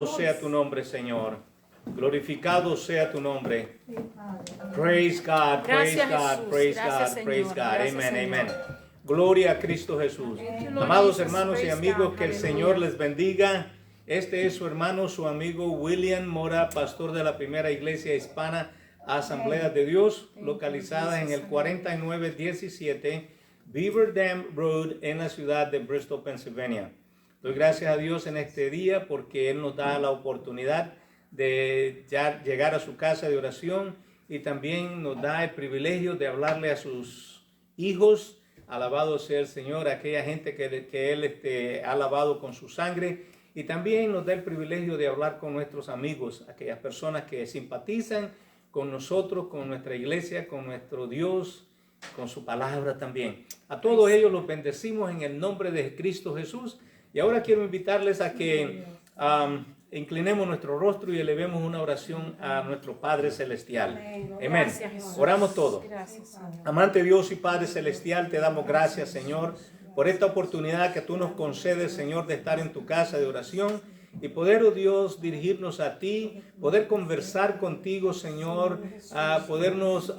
Sea tu nombre, Señor. Glorificado sea tu nombre. Praise God, praise God, praise God, praise God. Amen, amen. Gloria a Cristo Jesús. Amados hermanos y amigos, que el Señor les bendiga. Este es su hermano, su amigo William Mora, pastor de la primera iglesia hispana Asamblea de Dios, localizada en el 4917 Beaver Dam Road en la ciudad de Bristol, Pennsylvania. Doy gracias a Dios en este día porque Él nos da la oportunidad de ya llegar a su casa de oración y también nos da el privilegio de hablarle a sus hijos. Alabado sea el Señor, a aquella gente que Él ha lavado con su sangre, y también nos da el privilegio de hablar con nuestros amigos, aquellas personas que simpatizan con nosotros, con nuestra iglesia, con nuestro Dios, con su palabra también. A todos ellos los bendecimos en el nombre de Cristo Jesús. Y ahora quiero invitarles a que inclinemos nuestro rostro y elevemos una oración a nuestro Padre Celestial. Amén. Oramos todos. Amante Dios y Padre Celestial, te damos gracias, Señor, por esta oportunidad que tú nos concedes, Señor, de estar en tu casa de oración y poder, oh Dios, dirigirnos a ti, poder conversar contigo, Señor, podernos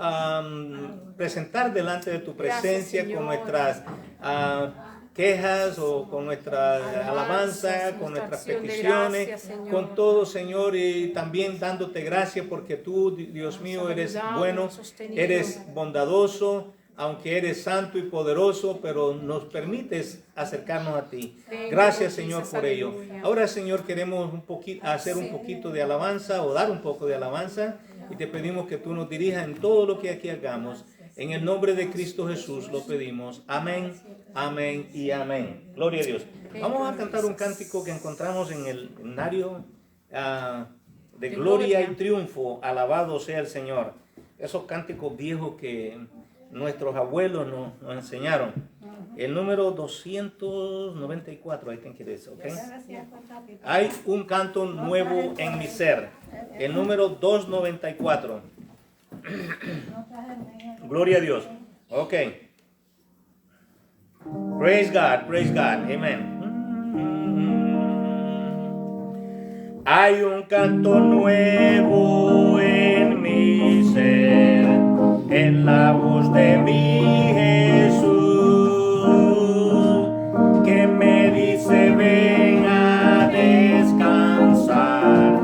presentar delante de tu presencia con nuestras quejas o con nuestra alabanza, con nuestras peticiones, gracias, con todo, Señor, y también dándote gracias porque tú, Dios mío, eres bueno, eres bondadoso, aunque eres santo y poderoso, pero nos permites acercarnos a ti. Gracias, Señor, por ello. Ahora, Señor, queremos hacer un poquito de alabanza o dar un poco de alabanza y te pedimos que tú nos dirijas en todo lo que aquí hagamos. En el nombre de Cristo Jesús lo pedimos. Amén, amén y amén. Gloria a Dios. Vamos a cantar un cántico que encontramos en el himnario de gloria y triunfo. Alabado sea el Señor. Esos cánticos viejos que nuestros abuelos nos enseñaron. El número 294, I think it is, okay? Hay un canto nuevo en mi ser. El número 294. Gloria a Dios. Ok. Praise God, praise God. Amen. Hay un canto nuevo en mi ser, en la voz de mi Jesús, que me dice ven a descansar,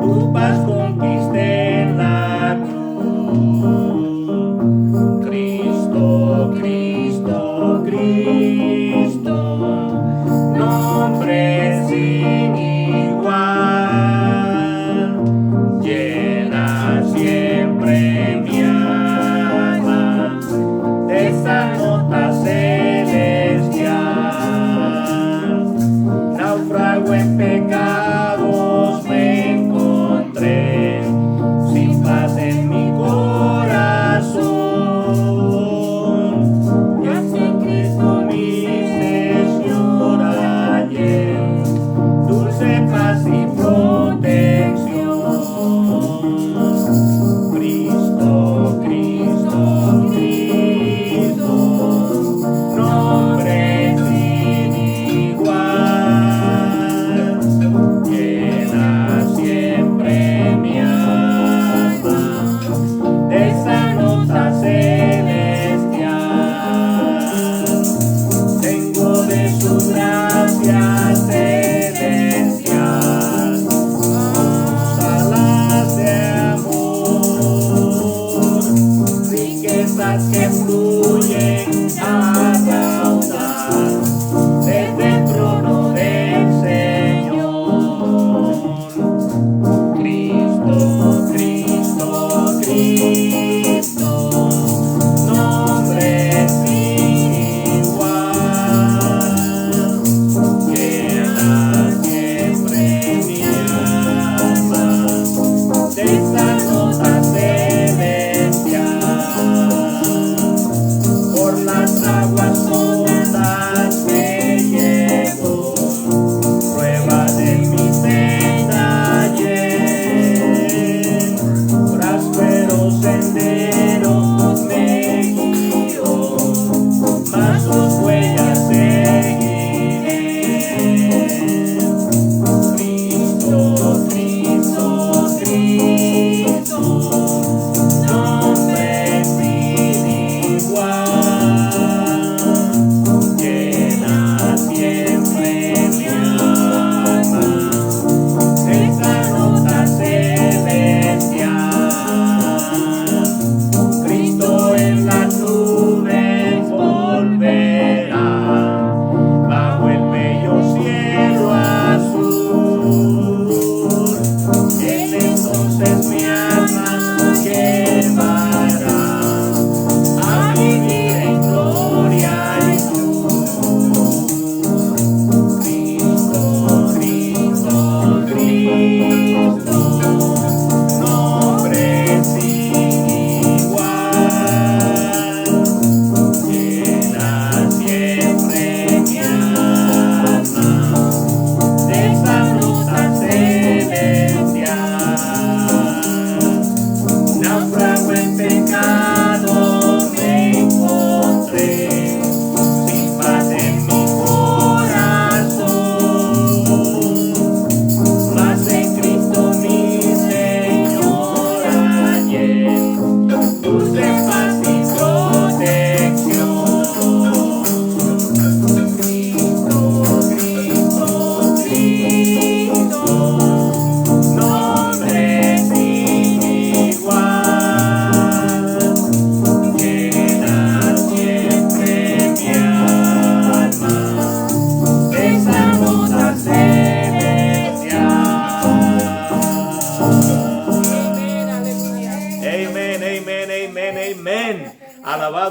tu paz conquiste en la cruz. Cristo, Cristo, Cristo, nombre sin igual, llena siempre mi alma de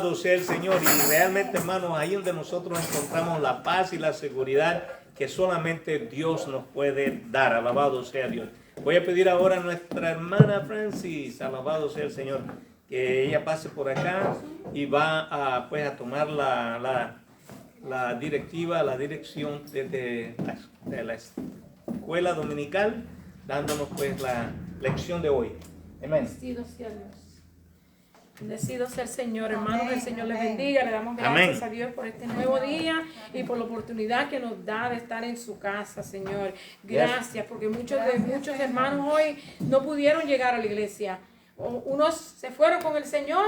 Alabado sea el Señor. Y realmente, hermanos, ahí donde nosotros encontramos la paz y la seguridad que solamente Dios nos puede dar. Alabado sea Dios. Voy a pedir ahora a nuestra hermana Francis, alabado sea el Señor, que ella pase por acá y va a, pues, a tomar la dirección de la escuela dominical, dándonos pues la lección de hoy. Amén. Bendecido sea Dios. Bendecido sea el Señor, hermanos, el Señor les bendiga. Le damos gracias a Dios por este nuevo día y por la oportunidad que nos da de estar en su casa, Señor. Gracias, porque muchos hermanos hoy no pudieron llegar a la iglesia. Unos se fueron con el Señor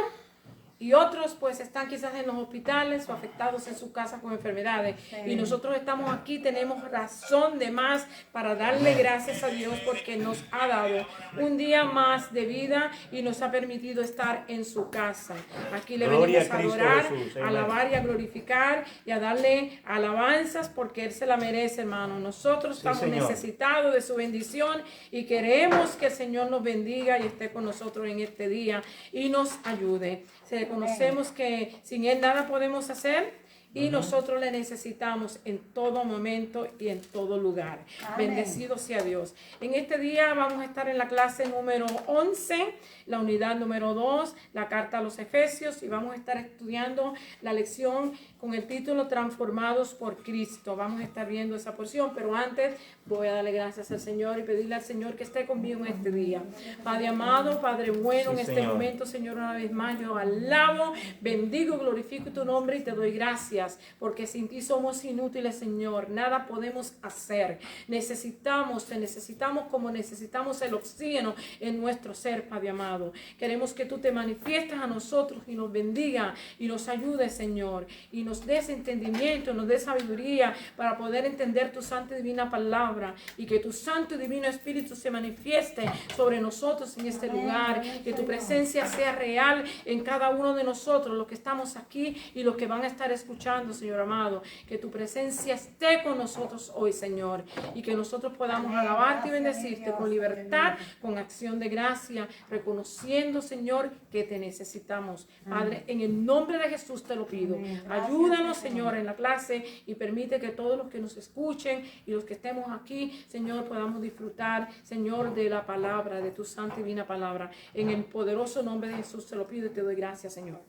y otros pues están quizás en los hospitales o afectados en su casa con enfermedades. Y nosotros estamos aquí, tenemos razón de más para darle gracias a Dios porque nos ha dado un día más de vida y nos ha permitido estar en su casa. Aquí le venimos a adorar, a alabar y a glorificar y a darle alabanzas porque Él se la merece, hermano. Nosotros estamos necesitados de su bendición y queremos que el Señor nos bendiga y esté con nosotros en este día y nos ayude. Reconocemos que sin Él nada podemos hacer y nosotros le necesitamos en todo momento y en todo lugar. Amén. Bendecido sea Dios. En este día vamos a estar en la clase número 11, la unidad número 2, la carta a los Efesios, y vamos a estar estudiando la lección con el título Transformados por Cristo. Vamos a estar viendo esa porción, pero antes voy a darle gracias al Señor y pedirle al Señor que esté conmigo en este día. Padre amado, Padre bueno, en este momento, Señor, una vez más yo alabo, bendigo, glorifico tu nombre y te doy gracias, porque sin ti somos inútiles, Señor. Nada podemos hacer. Te necesitamos como necesitamos el oxígeno en nuestro ser, Padre amado. Queremos que tú te manifiestes a nosotros y nos bendiga y nos ayude, Señor, y nos des entendimiento, nos des sabiduría para poder entender tu santa y divina palabra, y que tu santo y divino Espíritu se manifieste sobre nosotros en este lugar, que tu presencia sea real en cada uno de nosotros, los que estamos aquí y los que van a estar escuchando, Señor amado, que tu presencia esté con nosotros hoy, Señor, y que nosotros podamos alabarte y bendecirte con libertad, con acción de gracia, reconociendo, Señor, que te necesitamos. Padre, en el nombre de Jesús te lo pido. Ayúdanos, Señor, en la clase y permite que todos los que nos escuchen y los que estemos aquí, Señor, podamos disfrutar, Señor, de la palabra, de tu santa y divina palabra. En el poderoso nombre de Jesús te lo pido y te doy gracias, Señor.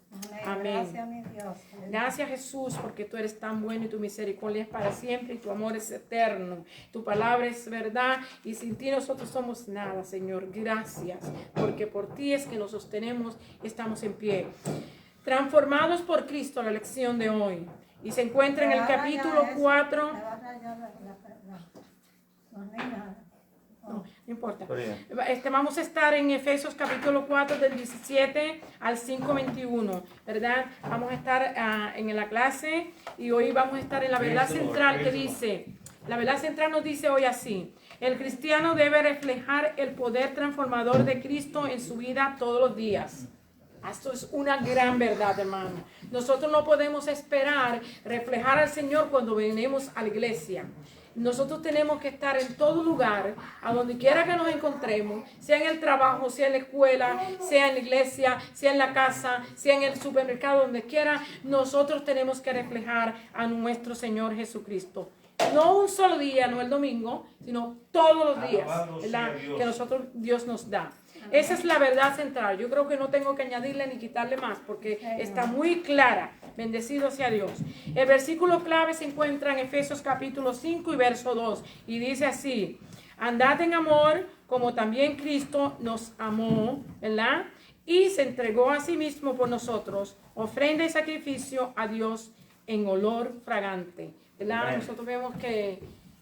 Amén. Gracias, mi Dios. Gracias, Jesús, porque tú eres tan bueno y tu misericordia es para siempre y tu amor es eterno. Tu palabra es verdad y sin ti nosotros somos nada, Señor. Gracias, porque por ti es que nos sostenemos y estamos en pie. Transformados por Cristo, la lección de hoy. Y se encuentra en el capítulo 4. No importa. Vamos a estar en Efesios capítulo 4 del 17 al 5:21, ¿verdad? Vamos a estar en la clase y hoy vamos a estar en la verdad central que dice, la verdad central nos dice hoy así: el cristiano debe reflejar el poder transformador de Cristo en su vida todos los días. Esto es una gran verdad, hermano. Nosotros no podemos esperar reflejar al Señor cuando venimos a la iglesia. Nosotros tenemos que estar en todo lugar, a donde quiera que nos encontremos, sea en el trabajo, sea en la escuela, sea en la iglesia, sea en la casa, sea en el supermercado, donde quiera. Nosotros tenemos que reflejar a nuestro Señor Jesucristo. No un solo día, no el domingo, sino todos los días, ¿verdad?, que Dios nos da. Esa es la verdad central. Yo creo que no tengo que añadirle ni quitarle más porque está muy clara. Bendecido sea Dios. El versículo clave se encuentra en Efesios capítulo 5 y verso 2. Y dice así: andad en amor como también Cristo nos amó, ¿verdad?, y se entregó a sí mismo por nosotros, ofrenda y sacrificio a Dios en olor fragante, ¿verdad? Nosotros vemos que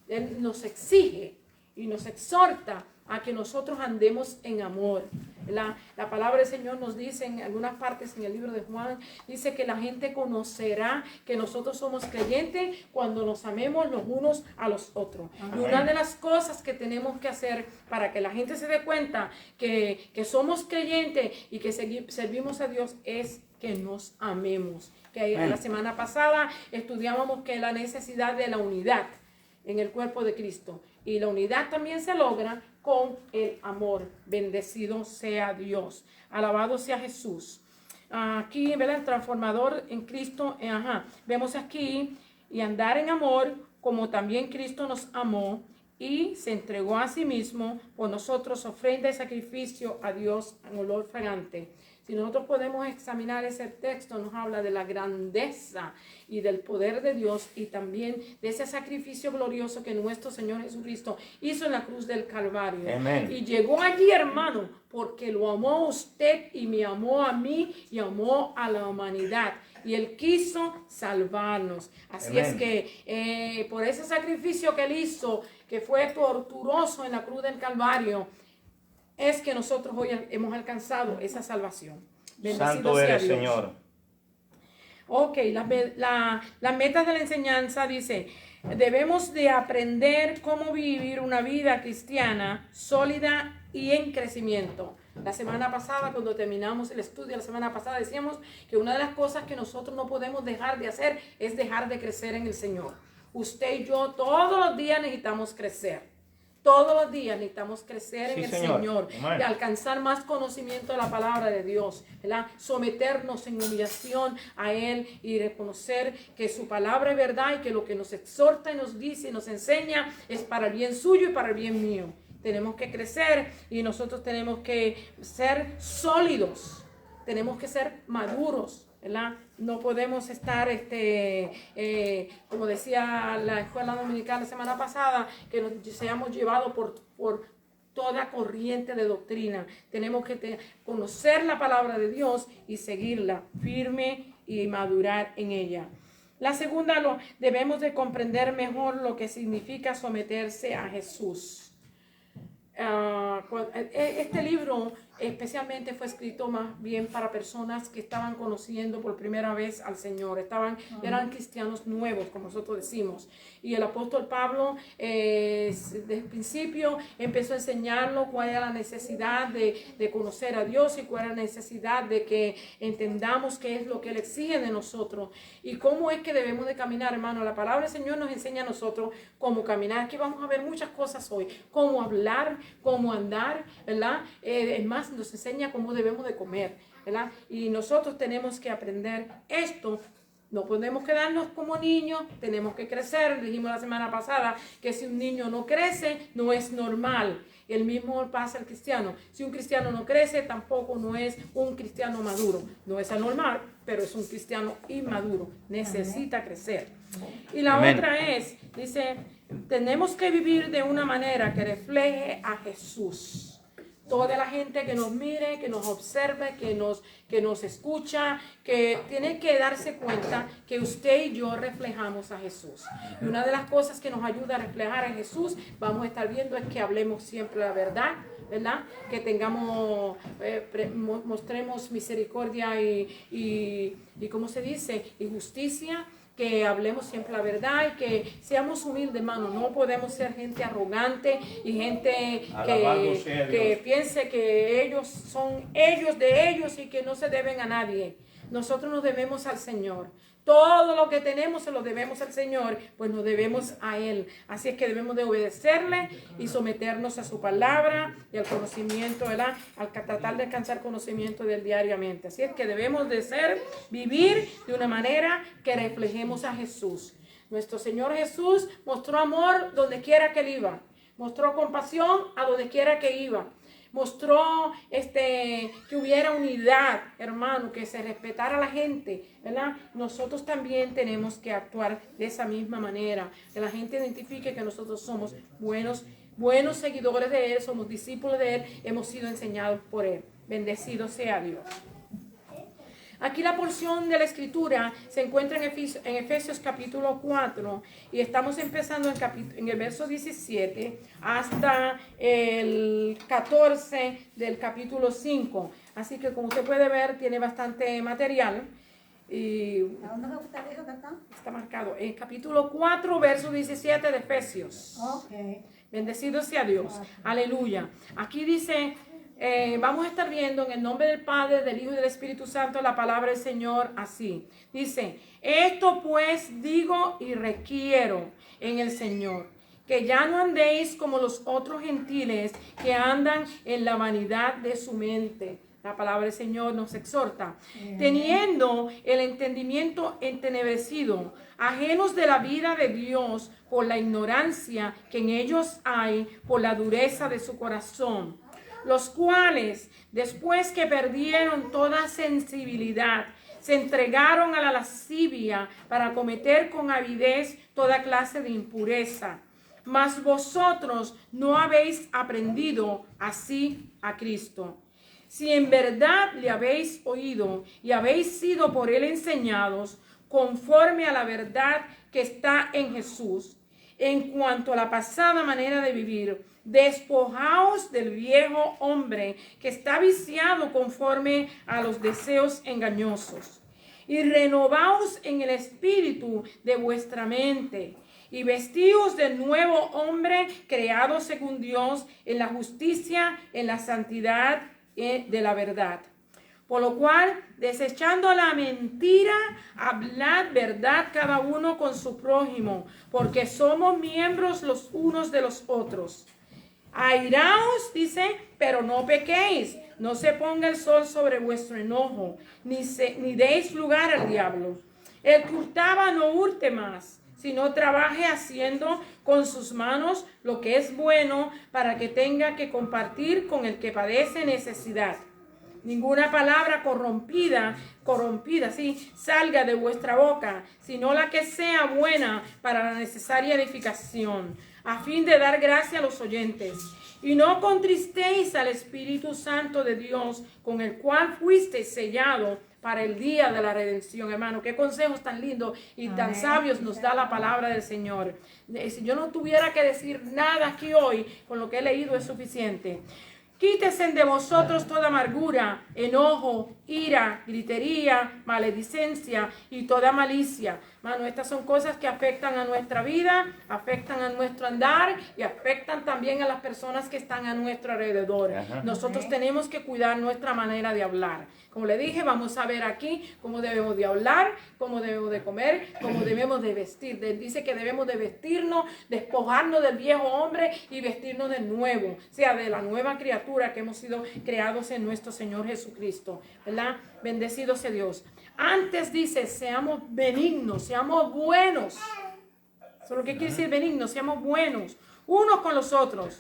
Él nos exige y nos exhorta a que nosotros andemos en amor. La palabra del Señor nos dice en algunas partes en el libro de Juan, dice que la gente conocerá que nosotros somos creyentes cuando nos amemos los unos a los otros. Amén. Y una de las cosas que tenemos que hacer para que la gente se dé cuenta que somos creyentes y que servimos a Dios es que nos amemos. Que la semana pasada estudiábamos que la necesidad de la unidad en el cuerpo de Cristo. Y la unidad también se logra con el amor. Bendecido sea Dios. Alabado sea Jesús. aquí, ¿verdad? El transformador en Cristo, vemos aquí, y andar en amor, como también Cristo nos amó y se entregó a sí mismo por nosotros, ofrenda y sacrificio a Dios en olor fragante. Si nosotros podemos examinar ese texto, nos habla de la grandeza y del poder de Dios y también de ese sacrificio glorioso que nuestro Señor Jesucristo hizo en la cruz del Calvario. Amen. Y llegó allí, hermano, porque lo amó a usted y me amó a mí y amó a la humanidad. Y Él quiso salvarnos. Así Amen. es que por ese sacrificio que Él hizo, que fue torturoso en la cruz del Calvario, es que nosotros hoy hemos alcanzado esa salvación. Bendecido Santo sea eres, Dios. Señor. Ok, las metas de la enseñanza dice, debemos de aprender cómo vivir una vida cristiana sólida y en crecimiento. La semana pasada, cuando terminamos el estudio, la semana pasada decíamos que una de las cosas que nosotros no podemos dejar de hacer es dejar de crecer en el Señor. Usted y yo todos los días necesitamos crecer. Todos los días necesitamos crecer en el Señor y alcanzar más conocimiento de la palabra de Dios, ¿verdad? Someternos en humillación a Él y reconocer que su palabra es verdad y que lo que nos exhorta y nos dice y nos enseña es para el bien suyo y para el bien mío. Tenemos que crecer y nosotros tenemos que ser sólidos, tenemos que ser maduros, ¿verdad? No podemos estar, como decía la escuela dominical la semana pasada, que nos seamos llevados por toda corriente de doctrina. Tenemos que conocer la palabra de Dios y seguirla firme y madurar en ella. La segunda, debemos de comprender mejor lo que significa someterse a Jesús. Este libro especialmente fue escrito más bien para personas que estaban conociendo por primera vez al Señor, eran cristianos nuevos, como nosotros decimos. Y el apóstol Pablo desde el principio empezó a enseñarlo cuál era la necesidad de conocer a Dios y cuál era la necesidad de que entendamos qué es lo que Él exige de nosotros y cómo es que debemos de caminar, hermano. La palabra del Señor nos enseña a nosotros cómo caminar. Aquí vamos a ver muchas cosas hoy, cómo hablar, cómo andar, ¿verdad? Es más, nos enseña cómo debemos de comer, ¿verdad? Y nosotros tenemos que aprender esto. No podemos quedarnos como niños, tenemos que crecer. Dijimos la semana pasada que si un niño no crece, no es normal. El mismo pasa al cristiano. Si un cristiano no crece, tampoco no es un cristiano maduro. No es anormal, pero es un cristiano inmaduro. Necesita crecer. Y la otra es, dice, tenemos que vivir de una manera que refleje a Jesús. Toda la gente que nos mire, que nos observe, que nos escucha, que tiene que darse cuenta que usted y yo reflejamos a Jesús. Y una de las cosas que nos ayuda a reflejar a Jesús, vamos a estar viendo, es que hablemos siempre la verdad, ¿verdad? Que tengamos, mostremos misericordia y ¿cómo se dice? Y justicia. Que hablemos siempre la verdad y que seamos humildes, hermano. No podemos ser gente arrogante y gente que piense que ellos son ellos de ellos y que no se deben a nadie. Nosotros nos debemos al Señor. Todo lo que tenemos se lo debemos al Señor, pues nos debemos a Él. Así es que debemos de obedecerle y someternos a su palabra y al conocimiento, ¿verdad? Al tratar de alcanzar conocimiento de Él diariamente. Así es que debemos de vivir de una manera que reflejemos a Jesús. Nuestro Señor Jesús mostró amor donde quiera que Él iba. Mostró compasión a donde quiera que iba. Mostró que hubiera unidad, hermano, que se respetara a la gente, ¿verdad? Nosotros también tenemos que actuar de esa misma manera, que la gente identifique que nosotros somos buenos seguidores de Él, somos discípulos de Él, hemos sido enseñados por Él. Bendecido sea Dios. Aquí la porción de la escritura se encuentra en Efesios capítulo 4 y estamos empezando en el verso 17 hasta el 14 del capítulo 5. Así que como usted puede ver tiene bastante material. Y ¿Dónde usted dijo que está? Está marcado en capítulo 4 verso 17 de Efesios. Okay. Bendecido sea Dios. Aleluya. Aquí dice... vamos a estar viendo en el nombre del Padre, del Hijo y del Espíritu Santo la palabra del Señor así. Dice, esto pues digo y requiero en el Señor, que ya no andéis como los otros gentiles que andan en la vanidad de su mente. La palabra del Señor nos exhorta. Teniendo el entendimiento entenebrecido, ajenos de la vida de Dios por la ignorancia que en ellos hay, por la dureza de su corazón, los cuales, después que perdieron toda sensibilidad, se entregaron a la lascivia para cometer con avidez toda clase de impureza. Mas vosotros no habéis aprendido así a Cristo. Si en verdad le habéis oído y habéis sido por él enseñados, conforme a la verdad que está en Jesús, en cuanto a la pasada manera de vivir, despojaos del viejo hombre que está viciado conforme a los deseos engañosos, y renovaos en el espíritu de vuestra mente, y vestíos del nuevo hombre creado según Dios en la justicia, en la santidad de la verdad. Por lo cual, desechando la mentira, hablad verdad cada uno con su prójimo, porque somos miembros los unos de los otros. Airaos, dice, pero no pequéis, no se ponga el sol sobre vuestro enojo, ni deis lugar al diablo. El que hurtaba no hurte más, sino trabaje haciendo con sus manos lo que es bueno, para que tenga que compartir con el que padece necesidad. Ninguna palabra corrompida, sí, salga de vuestra boca, sino la que sea buena para la necesaria edificación, a fin de dar gracia a los oyentes. Y no contristéis al Espíritu Santo de Dios, con el cual fuisteis sellados para el día de la redención. Hermano, qué consejos tan lindos y tan sabios nos da la palabra del Señor. Si yo no tuviera que decir nada aquí hoy, con lo que he leído es suficiente. Quítese de vosotros toda amargura, enojo, ira, gritería, maledicencia y toda malicia. Mano, estas son cosas que afectan a nuestra vida, afectan a nuestro andar y afectan también a las personas que están a nuestro alrededor. Nosotros tenemos que cuidar nuestra manera de hablar. Como le dije, vamos a ver aquí cómo debemos de hablar, cómo debemos de comer, cómo debemos de vestir. Dice que debemos de vestirnos, despojarnos del viejo hombre y vestirnos del nuevo, o sea, de la nueva criatura que hemos sido creados en nuestro Señor Jesucristo, ¿verdad? Bendecido sea Dios. Antes dice, seamos benignos, seamos buenos. Eso es lo que quiere decir benignos, seamos buenos, unos con los otros.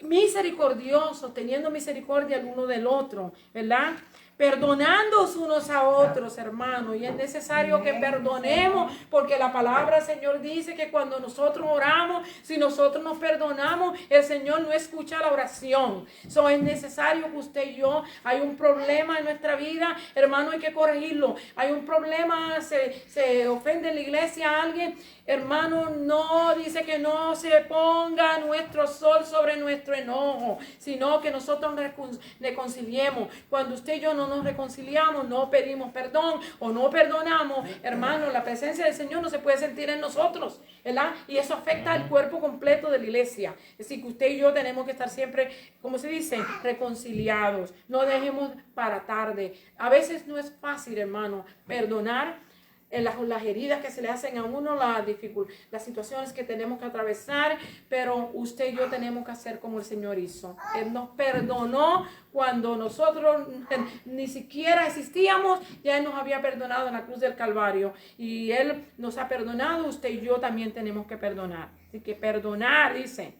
Misericordiosos, teniendo misericordia el uno del otro, ¿verdad? Perdonándonos unos a otros, hermanos, y es necesario que perdonemos, porque la palabra del Señor dice que cuando nosotros oramos, si nosotros nos perdonamos, el Señor no escucha la oración. Eso es necesario que usted y yo, hay un problema en nuestra vida, hermano, hay que corregirlo. Hay un problema, se ofende en la iglesia a alguien, hermano, no, dice que no se ponga nuestro sol sobre nuestro enojo, sino que nosotros reconciliemos. Cuando usted y yo no nos reconciliamos, no pedimos perdón o no perdonamos, hermano, la presencia del Señor no se puede sentir en nosotros, ¿verdad? Y eso afecta al cuerpo completo de la iglesia. Es decir, que usted y yo tenemos que estar siempre, como se dice, reconciliados. No dejemos para tarde. A veces no es fácil, hermano, perdonar las heridas que se le hacen a uno, las situaciones que tenemos que atravesar, pero usted y yo tenemos que hacer como el Señor hizo. Él nos perdonó cuando nosotros ni siquiera existíamos, ya Él nos había perdonado en la cruz del Calvario, y Él nos ha perdonado, usted y yo también tenemos que perdonar. Así que perdonar, dice,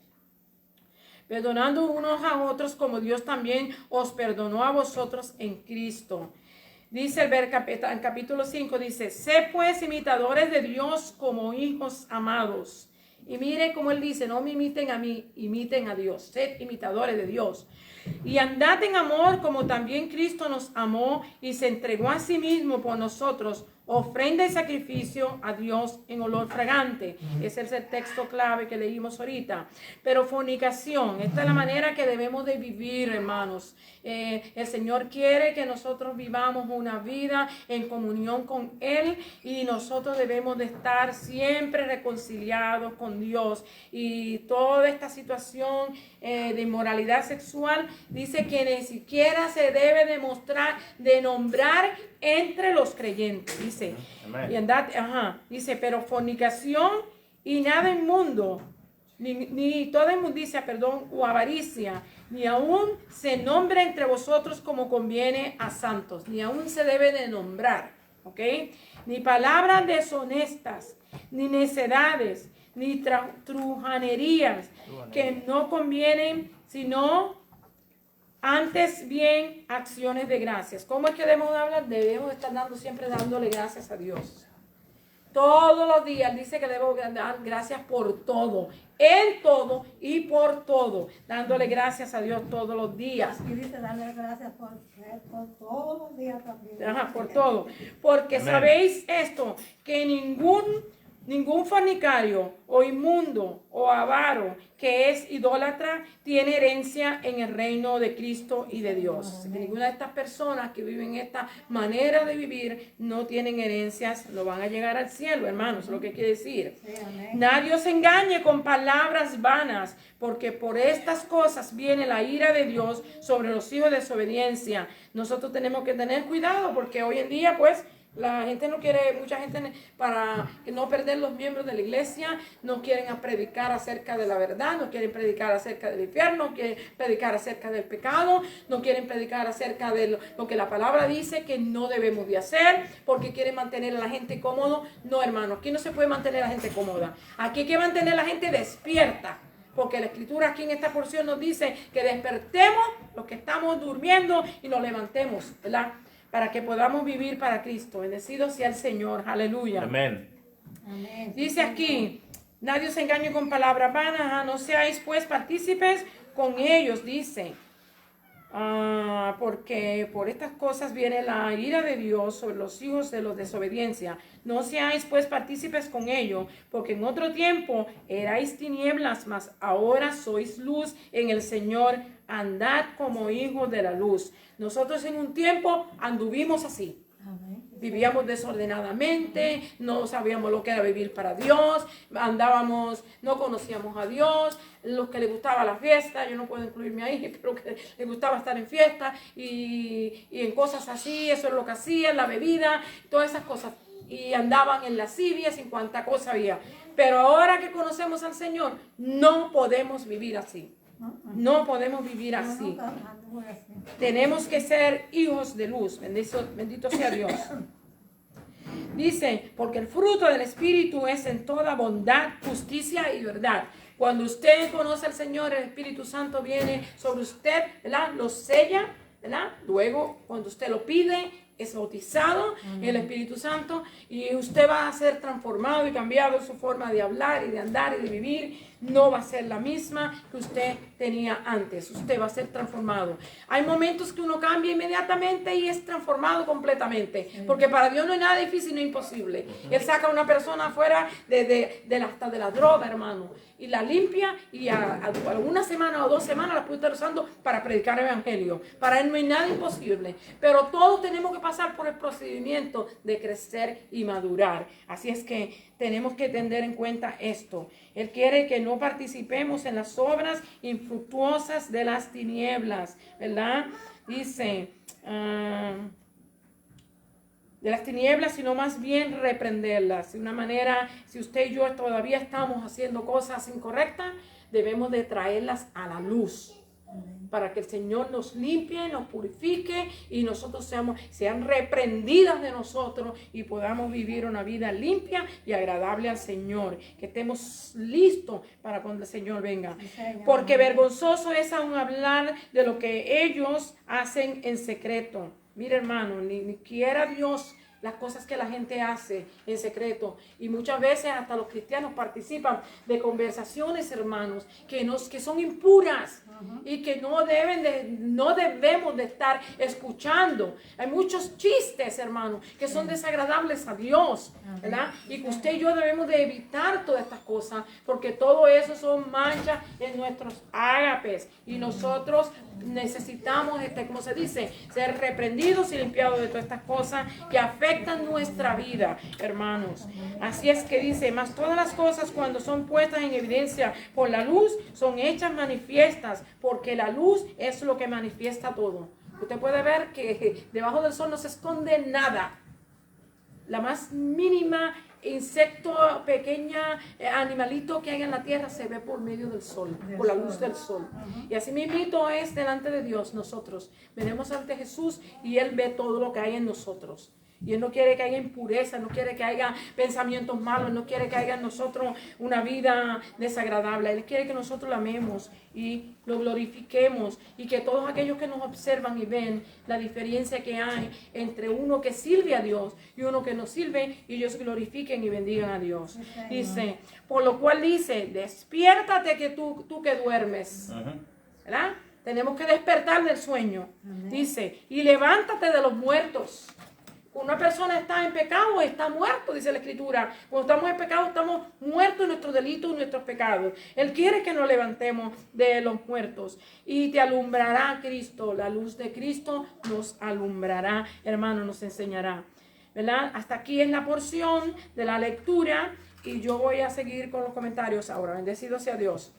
perdonando unos a otros como Dios también os perdonó a vosotros en Cristo. Dice el capítulo 5, dice, sé pues imitadores de Dios como hijos amados. Y mire cómo él dice, no me imiten a mí, imiten a Dios. Sed imitadores de Dios. Y andad en amor como también Cristo nos amó y se entregó a sí mismo por nosotros, ofrenda y sacrificio a Dios en olor fragante. Ese es el texto clave que leímos ahorita. Pero fornicación, esta es la manera que debemos de vivir, hermanos. El Señor quiere que nosotros vivamos una vida en comunión con Él, y nosotros debemos de estar siempre reconciliados con Dios. Y toda esta situación de inmoralidad sexual, dice que ni siquiera se debe demostrar, de nombrar entre los creyentes, dice. Y andad, dice, pero fornicación y nada inmundo ni toda inmundicia, o avaricia, ni aún se nombre entre vosotros como conviene a santos, ni aún se debe de nombrar, ¿ok? Ni palabras deshonestas, ni necedades, ni trujanerías, que no convienen, sino antes bien acciones de gracias. ¿Cómo es que debemos hablar? Debemos estar siempre dándole gracias a Dios. Todos los días dice que debo dar gracias por todo, en todo y por todo, dándole gracias a Dios todos los días. Y dice darle gracias por todos los días también. Ajá, por todo. Porque Amén. Sabéis esto, que ningún fornicario o inmundo o avaro que es idólatra tiene herencia en el reino de Cristo y de Dios. Que ninguna de estas personas que viven esta manera de vivir no tienen herencias, no van a llegar al cielo, hermanos, lo que quiere decir. Sí, nadie os engañe con palabras vanas, porque por estas cosas viene la ira de Dios sobre los hijos de desobediencia. Nosotros tenemos que tener cuidado porque hoy en día, pues, la gente no quiere, mucha gente para no perder los miembros de la iglesia, no quieren predicar acerca de la verdad, no quieren predicar acerca del infierno, no quieren predicar acerca del pecado, no quieren predicar acerca de lo que la palabra dice que no debemos de hacer, porque quieren mantener a la gente cómodo. No, hermano, aquí no se puede mantener a la gente cómoda, aquí hay que mantener a la gente despierta. Porque la escritura aquí en esta porción nos dice que despertemos los que estamos durmiendo y nos levantemos, ¿verdad? Para que podamos vivir para Cristo. Bendecido sea el Señor. Aleluya. Amén. Dice aquí, nadie os engañe con palabras vanas, no seáis pues partícipes con ellos, dice. Porque por estas cosas viene la ira de Dios sobre los hijos de los desobediencia. No seáis pues partícipes con ellos, porque en otro tiempo erais tinieblas, mas ahora sois luz en el Señor. Andad como hijos de la luz. Nosotros en un tiempo anduvimos así. Vivíamos desordenadamente, no sabíamos lo que era vivir para Dios, andábamos, no conocíamos a Dios, los que les gustaba la fiesta, yo no puedo incluirme ahí, pero que les gustaba estar en fiesta y en cosas así, eso es lo que hacían, la bebida, todas esas cosas. Y andaban en lascivias, en cuanta cosa había. Pero ahora que conocemos al Señor, no podemos vivir así. No podemos vivir así. Tenemos que ser hijos de luz. Bendito sea Dios. Dice, porque el fruto del Espíritu es en toda bondad, justicia y verdad. Cuando usted conoce al Señor, el Espíritu Santo viene sobre usted, ¿verdad? Lo sella, ¿verdad? Luego, cuando usted lo pide, es bautizado en el Espíritu Santo y usted va a ser transformado y cambiado en su forma de hablar y de andar y de vivir. No va a ser la misma que usted tenía antes. Usted va a ser transformado. Hay momentos que uno cambia inmediatamente y es transformado completamente. Porque para Dios no hay nada difícil ni imposible. Él saca a una persona afuera hasta de la droga, hermano, y la limpia y a una semana o 2 semanas la puede estar usando para predicar el evangelio. Para Él no hay nada imposible. Pero todos tenemos que pasar por el procedimiento de crecer y madurar. Así es que tenemos que tener en cuenta esto. Él quiere que no participemos en las obras infructuosas de las tinieblas, ¿verdad? Dice, de las tinieblas, sino más bien reprenderlas. De una manera, si usted y yo todavía estamos haciendo cosas incorrectas, debemos de traerlas a la luz. Para que el Señor nos limpie, nos purifique y nosotros sean reprendidas de nosotros y podamos vivir una vida limpia y agradable al Señor. Que estemos listos para cuando el Señor venga. Porque vergonzoso es aún hablar de lo que ellos hacen en secreto. Mira, hermano, ni quiera Dios las cosas que la gente hace en secreto. Y muchas veces hasta los cristianos participan de conversaciones, hermanos, que son impuras y que no debemos de estar escuchando. Hay muchos chistes, hermanos, que son desagradables a Dios, ¿verdad? Y que usted y yo debemos de evitar todas estas cosas, porque todo eso son manchas en nuestros ágapes. Y nosotros necesitamos, como se dice, ser reprendidos y limpiados de todas estas cosas que afectan nuestra vida, hermanos. Así es que dice, mas todas las cosas cuando son puestas en evidencia por la luz, son hechas manifiestas, porque la luz es lo que manifiesta todo. Usted puede ver que debajo del sol no se esconde nada. La más mínima insecto, pequeña animalito que hay en la tierra se ve por medio del sol, por la luz del sol. Y así mismo es delante de Dios. Nosotros venimos ante Jesús y Él ve todo lo que hay en nosotros. Y Él no quiere que haya impureza, no quiere que haya pensamientos malos, no quiere que haya en nosotros una vida desagradable. Él quiere que nosotros lo amemos y lo glorifiquemos, y que todos aquellos que nos observan y ven la diferencia que hay entre uno que sirve a Dios y uno que no sirve, y ellos glorifiquen y bendigan a Dios. Dice, por lo cual dice, despiértate que tú que duermes. ¿Verdad? Tenemos que despertar del sueño. Dice, y levántate de los muertos. Una persona está en pecado, está muerto, dice la Escritura. Cuando estamos en pecado, estamos muertos en nuestros delitos y nuestros pecados. Él quiere que nos levantemos de los muertos. Y te alumbrará Cristo. La luz de Cristo nos alumbrará, hermano, nos enseñará. ¿Verdad? Hasta aquí es la porción de la lectura. Y yo voy a seguir con los comentarios ahora. Bendecido sea Dios.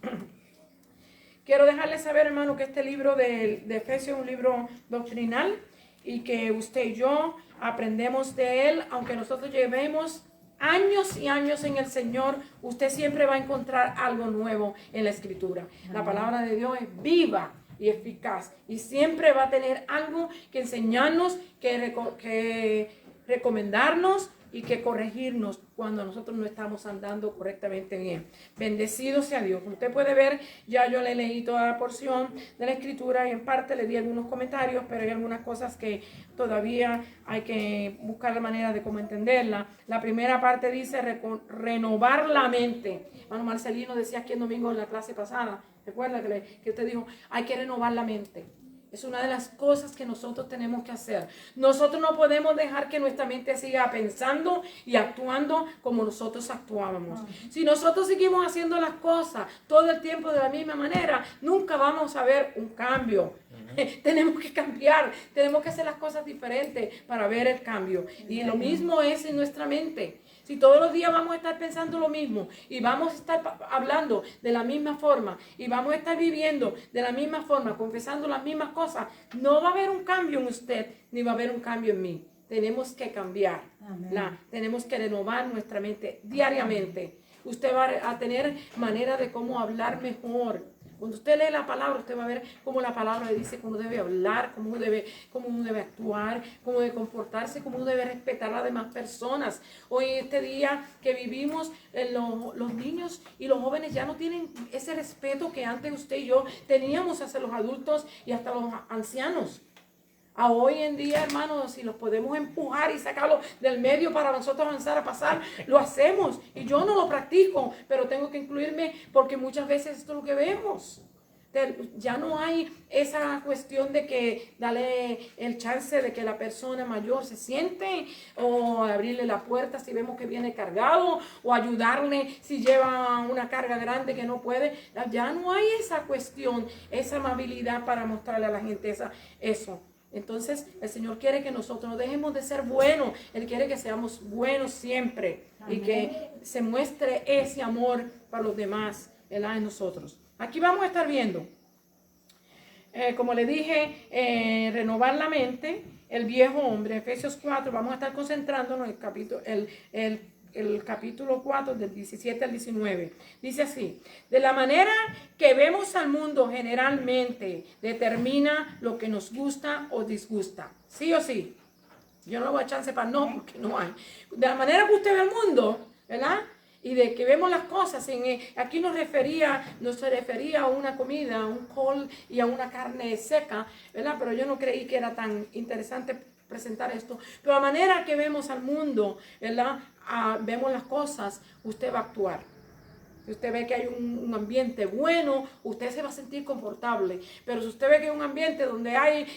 Quiero dejarles saber, hermano, que este libro de Efesios es un libro doctrinal. Y que usted y yo aprendemos de él, aunque nosotros llevemos años y años en el Señor, usted siempre va a encontrar algo nuevo en la Escritura. La palabra de Dios es viva y eficaz, y siempre va a tener algo que enseñarnos, que recomendarnos y que corregirnos cuando nosotros no estamos andando correctamente bien. Bendecido sea Dios. Como usted puede ver, ya yo le leí toda la porción de la Escritura y en parte le di algunos comentarios, pero hay algunas cosas que todavía hay que buscar la manera de cómo entenderla. La primera parte dice renovar la mente. Hermano Marcelino decía aquí el domingo en la clase pasada, recuerda que usted dijo, hay que renovar la mente. Es una de las cosas que nosotros tenemos que hacer. Nosotros no podemos dejar que nuestra mente siga pensando y actuando como nosotros actuábamos. Si nosotros seguimos haciendo las cosas todo el tiempo de la misma manera, nunca vamos a ver un cambio. Tenemos que cambiar, tenemos que hacer las cosas diferentes para ver el cambio. Y lo mismo es en nuestra mente. Si todos los días vamos a estar pensando lo mismo y vamos a estar hablando de la misma forma y vamos a estar viviendo de la misma forma, confesando las mismas cosas, no va a haber un cambio en usted ni va a haber un cambio en mí. Tenemos que cambiar, tenemos que renovar nuestra mente diariamente. Usted va a tener manera de cómo hablar mejor. Cuando usted lee la palabra, usted va a ver cómo la palabra le dice cómo debe hablar, cómo uno debe actuar, cómo debe comportarse, cómo uno debe respetar a las demás personas. Hoy, este día que vivimos, los niños y los jóvenes ya no tienen ese respeto que antes usted y yo teníamos hacia los adultos y hasta los ancianos. A hoy en día, hermanos, si los podemos empujar y sacarlos del medio para nosotros avanzar a pasar, lo hacemos. Y yo no lo practico, pero tengo que incluirme porque muchas veces esto es lo que vemos. Ya no hay esa cuestión de que darle el chance de que la persona mayor se siente, o abrirle la puerta si vemos que viene cargado, o ayudarle si lleva una carga grande que no puede. Ya no hay esa cuestión, esa amabilidad para mostrarle a la gente eso. Entonces el Señor quiere que nosotros no dejemos de ser buenos. Él quiere que seamos buenos siempre. Amén. Y que se muestre ese amor para los demás, ¿verdad? En nosotros. Aquí vamos a estar viendo, como le dije, renovar la mente, el viejo hombre, Efesios 4. Vamos a estar concentrándonos en el capítulo 4 del 17 al 19. Dice así: de la manera que vemos al mundo generalmente determina lo que nos gusta o disgusta. ¿Sí o sí? Yo no le voy a chance para no, porque no hay. De la manera que usted ve el mundo, ¿verdad? Y de que vemos las cosas, aquí no se refería a una comida, a un col y a una carne seca, ¿verdad? Pero yo no creí que era tan interesante presentar esto. Pero la manera que vemos al mundo, ¿verdad? Vemos las cosas, usted va a actuar. Si usted ve que hay un ambiente bueno, usted se va a sentir confortable. Pero si usted ve que hay un ambiente donde hay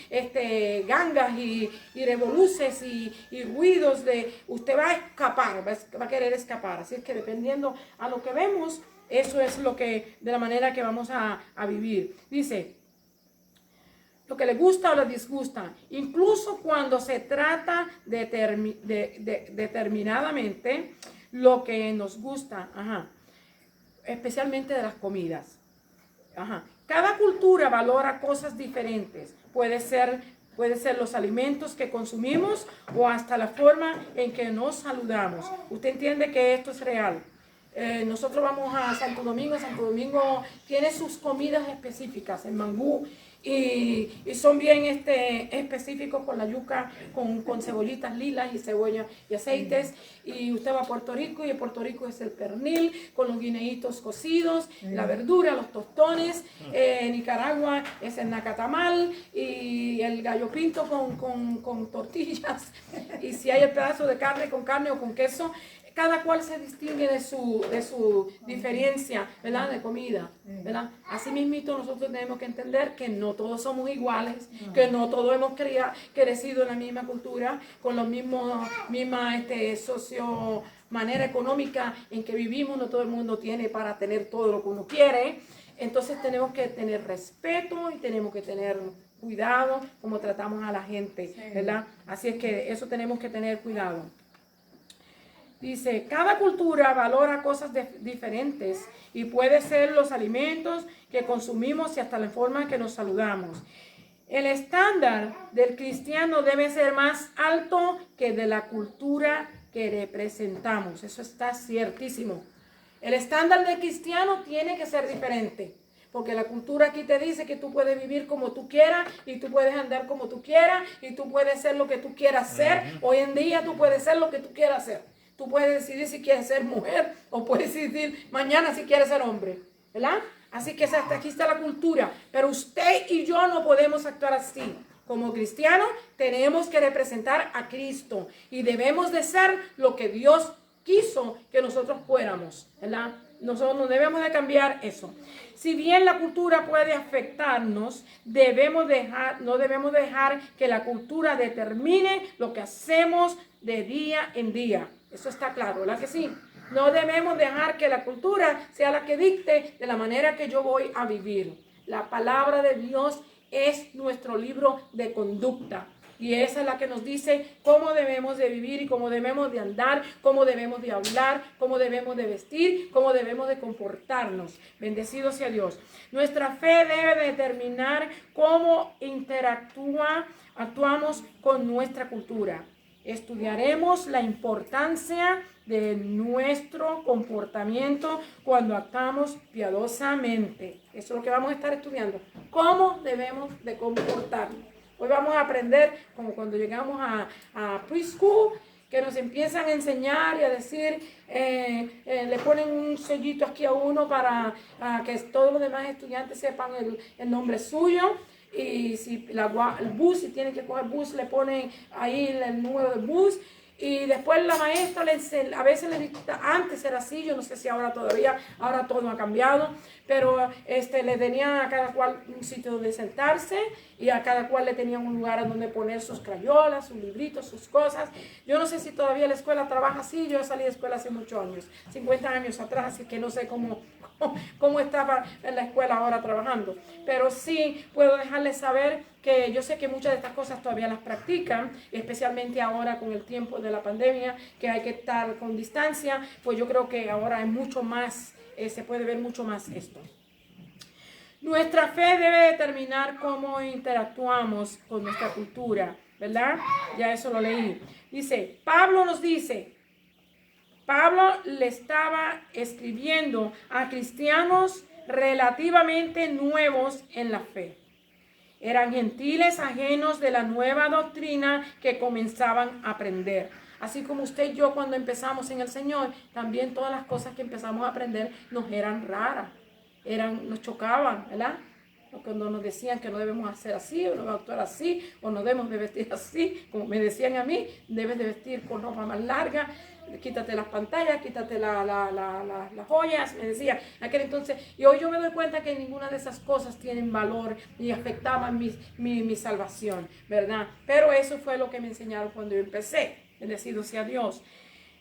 gangas y revoluces y ruidos, usted va a escapar, va a querer escapar. Así es que dependiendo a lo que vemos, eso es de la manera que vamos a vivir. Dice, lo que le gusta o le disgusta, incluso cuando se trata determinadamente lo que nos gusta, especialmente de las comidas. Cada cultura valora cosas diferentes. Puede ser Puede ser los alimentos que consumimos o hasta la forma en que nos saludamos. Usted entiende que esto es real. Nosotros vamos a Santo Domingo Domingo tiene sus comidas específicas, el mangú, y son bien específicos con la yuca, con cebollitas lilas y cebolla y aceites. Y usted va a Puerto Rico y en Puerto Rico es el pernil con los guineitos cocidos, la verdura, los tostones. En Nicaragua es el nacatamal y el gallo pinto con tortillas. Y si hay el pedazo de carne con carne o con queso, cada cual se distingue de su diferencia, ¿verdad? De comida, ¿verdad? Así mismito nosotros tenemos que entender que no todos somos iguales, que no todos hemos crecido en la misma cultura, con la misma manera económica en que vivimos. No todo el mundo tiene para tener todo lo que uno quiere. Entonces tenemos que tener respeto y tenemos que tener cuidado como tratamos a la gente, ¿verdad? Así es que eso tenemos que tener cuidado. Dice, cada cultura valora cosas diferentes y puede ser los alimentos que consumimos y hasta la forma en que nos saludamos. El estándar del cristiano debe ser más alto que de la cultura que representamos. Eso está ciertísimo. El estándar del cristiano tiene que ser diferente. Porque la cultura aquí te dice que tú puedes vivir como tú quieras y tú puedes andar como tú quieras y tú puedes ser lo que tú quieras ser. Hoy en día tú puedes ser lo que tú quieras ser. Tú puedes decidir si quieres ser mujer o puedes decidir mañana si quieres ser hombre, ¿verdad? Así que hasta aquí está la cultura. Pero usted y yo no podemos actuar así. Como cristianos tenemos que representar a Cristo y debemos de ser lo que Dios quiso que nosotros fuéramos, ¿verdad? Nosotros no debemos de cambiar eso. Si bien la cultura puede afectarnos, no debemos dejar que la cultura determine lo que hacemos de día en día. Eso está claro, ¿verdad que sí? No debemos dejar que la cultura sea la que dicte de la manera que yo voy a vivir. La palabra de Dios es nuestro libro de conducta. Y esa es la que nos dice cómo debemos de vivir y cómo debemos de andar, cómo debemos de hablar, cómo debemos de vestir, cómo debemos de comportarnos. Bendecido sea Dios. Nuestra fe debe determinar cómo actuamos con nuestra cultura. Estudiaremos la importancia de nuestro comportamiento cuando actuamos piadosamente. Eso es lo que vamos a estar estudiando. ¿Cómo debemos de comportarnos? Hoy vamos a aprender, como cuando llegamos a preschool, que nos empiezan a enseñar y a decir, le ponen un sellito aquí a uno para que todos los demás estudiantes sepan el nombre suyo. Y si el bus, si tienen que coger bus, le ponen ahí el número del bus. Y después la maestra a veces le dicta, antes era así, yo no sé si ahora todavía, ahora todo ha cambiado, pero le tenían a cada cual un sitio donde sentarse y a cada cual le tenían un lugar donde poner sus crayolas, sus libritos, sus cosas. Yo no sé si todavía la escuela trabaja así, yo salí de escuela hace muchos años, 50 años atrás, así que no sé cómo estaba en la escuela ahora trabajando. Pero sí puedo dejarles saber que yo sé que muchas de estas cosas todavía las practican, especialmente ahora con el tiempo de la pandemia, que hay que estar con distancia, pues yo creo que ahora hay mucho más, se puede ver mucho más esto. Nuestra fe debe determinar cómo interactuamos con nuestra cultura, ¿verdad? Ya eso lo leí. Dice, Pablo le estaba escribiendo a cristianos relativamente nuevos en la fe. Eran gentiles ajenos de la nueva doctrina que comenzaban a aprender. Así como usted y yo cuando empezamos en el Señor, también todas las cosas que empezamos a aprender nos eran raras, nos chocaban, ¿verdad? Cuando nos decían que no debemos hacer así, o no debemos actuar así, o no debemos de vestir así, como me decían a mí, debes de vestir con ropa más larga, quítate las pantallas, quítate las joyas, me decían aquel entonces. Y hoy yo me doy cuenta que ninguna de esas cosas tienen valor y afectaban mi salvación, ¿verdad? Pero eso fue lo que me enseñaron cuando yo empecé, bendecido sea Dios.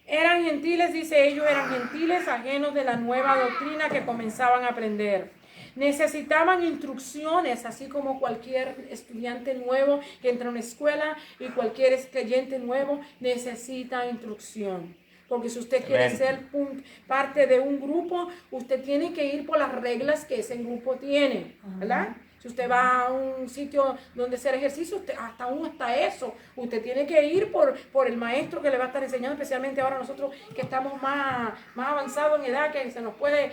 Eran gentiles, dice, ellos eran gentiles ajenos de la nueva doctrina que comenzaban a aprender. Necesitaban instrucciones, así como cualquier estudiante nuevo que entra a una escuela y cualquier creyente nuevo necesita instrucción. Porque si usted quiere ser parte de un grupo, usted tiene que ir por las reglas que ese grupo tiene, ¿verdad? Si usted va a un sitio donde hacer ejercicio, hasta eso, usted tiene que ir por el maestro que le va a estar enseñando, especialmente ahora nosotros que estamos más avanzados en edad, que se nos puede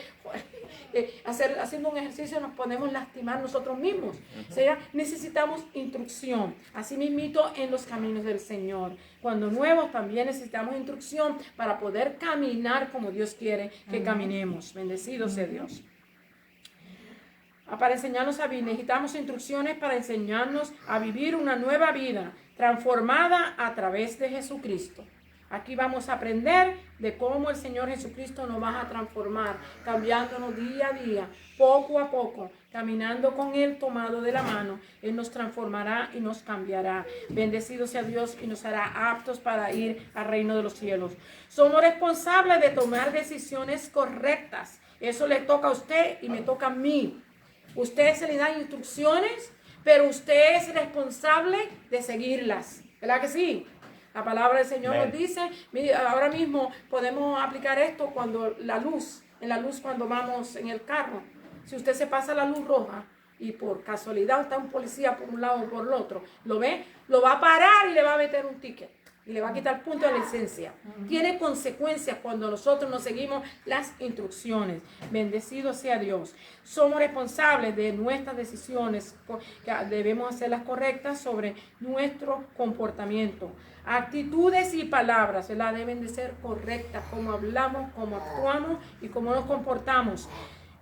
haciendo un ejercicio nos podemos lastimar nosotros mismos. O sea, necesitamos instrucción. Así mismito en los caminos del Señor. Cuando nuevos también necesitamos instrucción para poder caminar como Dios quiere que caminemos. Bendecido sea Dios. Para enseñarnos a vivir, necesitamos instrucciones para enseñarnos a vivir una nueva vida transformada a través de Jesucristo. Aquí vamos a aprender de cómo el Señor Jesucristo nos va a transformar, cambiándonos día a día, poco a poco, caminando con Él tomado de la mano. Él nos transformará y nos cambiará. Bendecido sea Dios y nos hará aptos para ir al reino de los cielos. Somos responsables de tomar decisiones correctas. Eso le toca a usted y me toca a mí. Usted se le da instrucciones, pero usted es responsable de seguirlas. ¿Verdad que sí? La palabra del Señor nos dice, ahora mismo podemos aplicar esto cuando en la luz cuando vamos en el carro. Si usted se pasa la luz roja y por casualidad está un policía por un lado o por el otro, ¿lo ve? Lo va a parar y le va a meter un ticket. Y le va a quitar punto de licencia. Tiene consecuencias cuando nosotros no seguimos las instrucciones. Bendecido sea Dios. Somos responsables de nuestras decisiones. Debemos hacerlas correctas sobre nuestro comportamiento. Actitudes y palabras, ¿verdad? Deben de ser correctas. Cómo hablamos, cómo actuamos y cómo nos comportamos.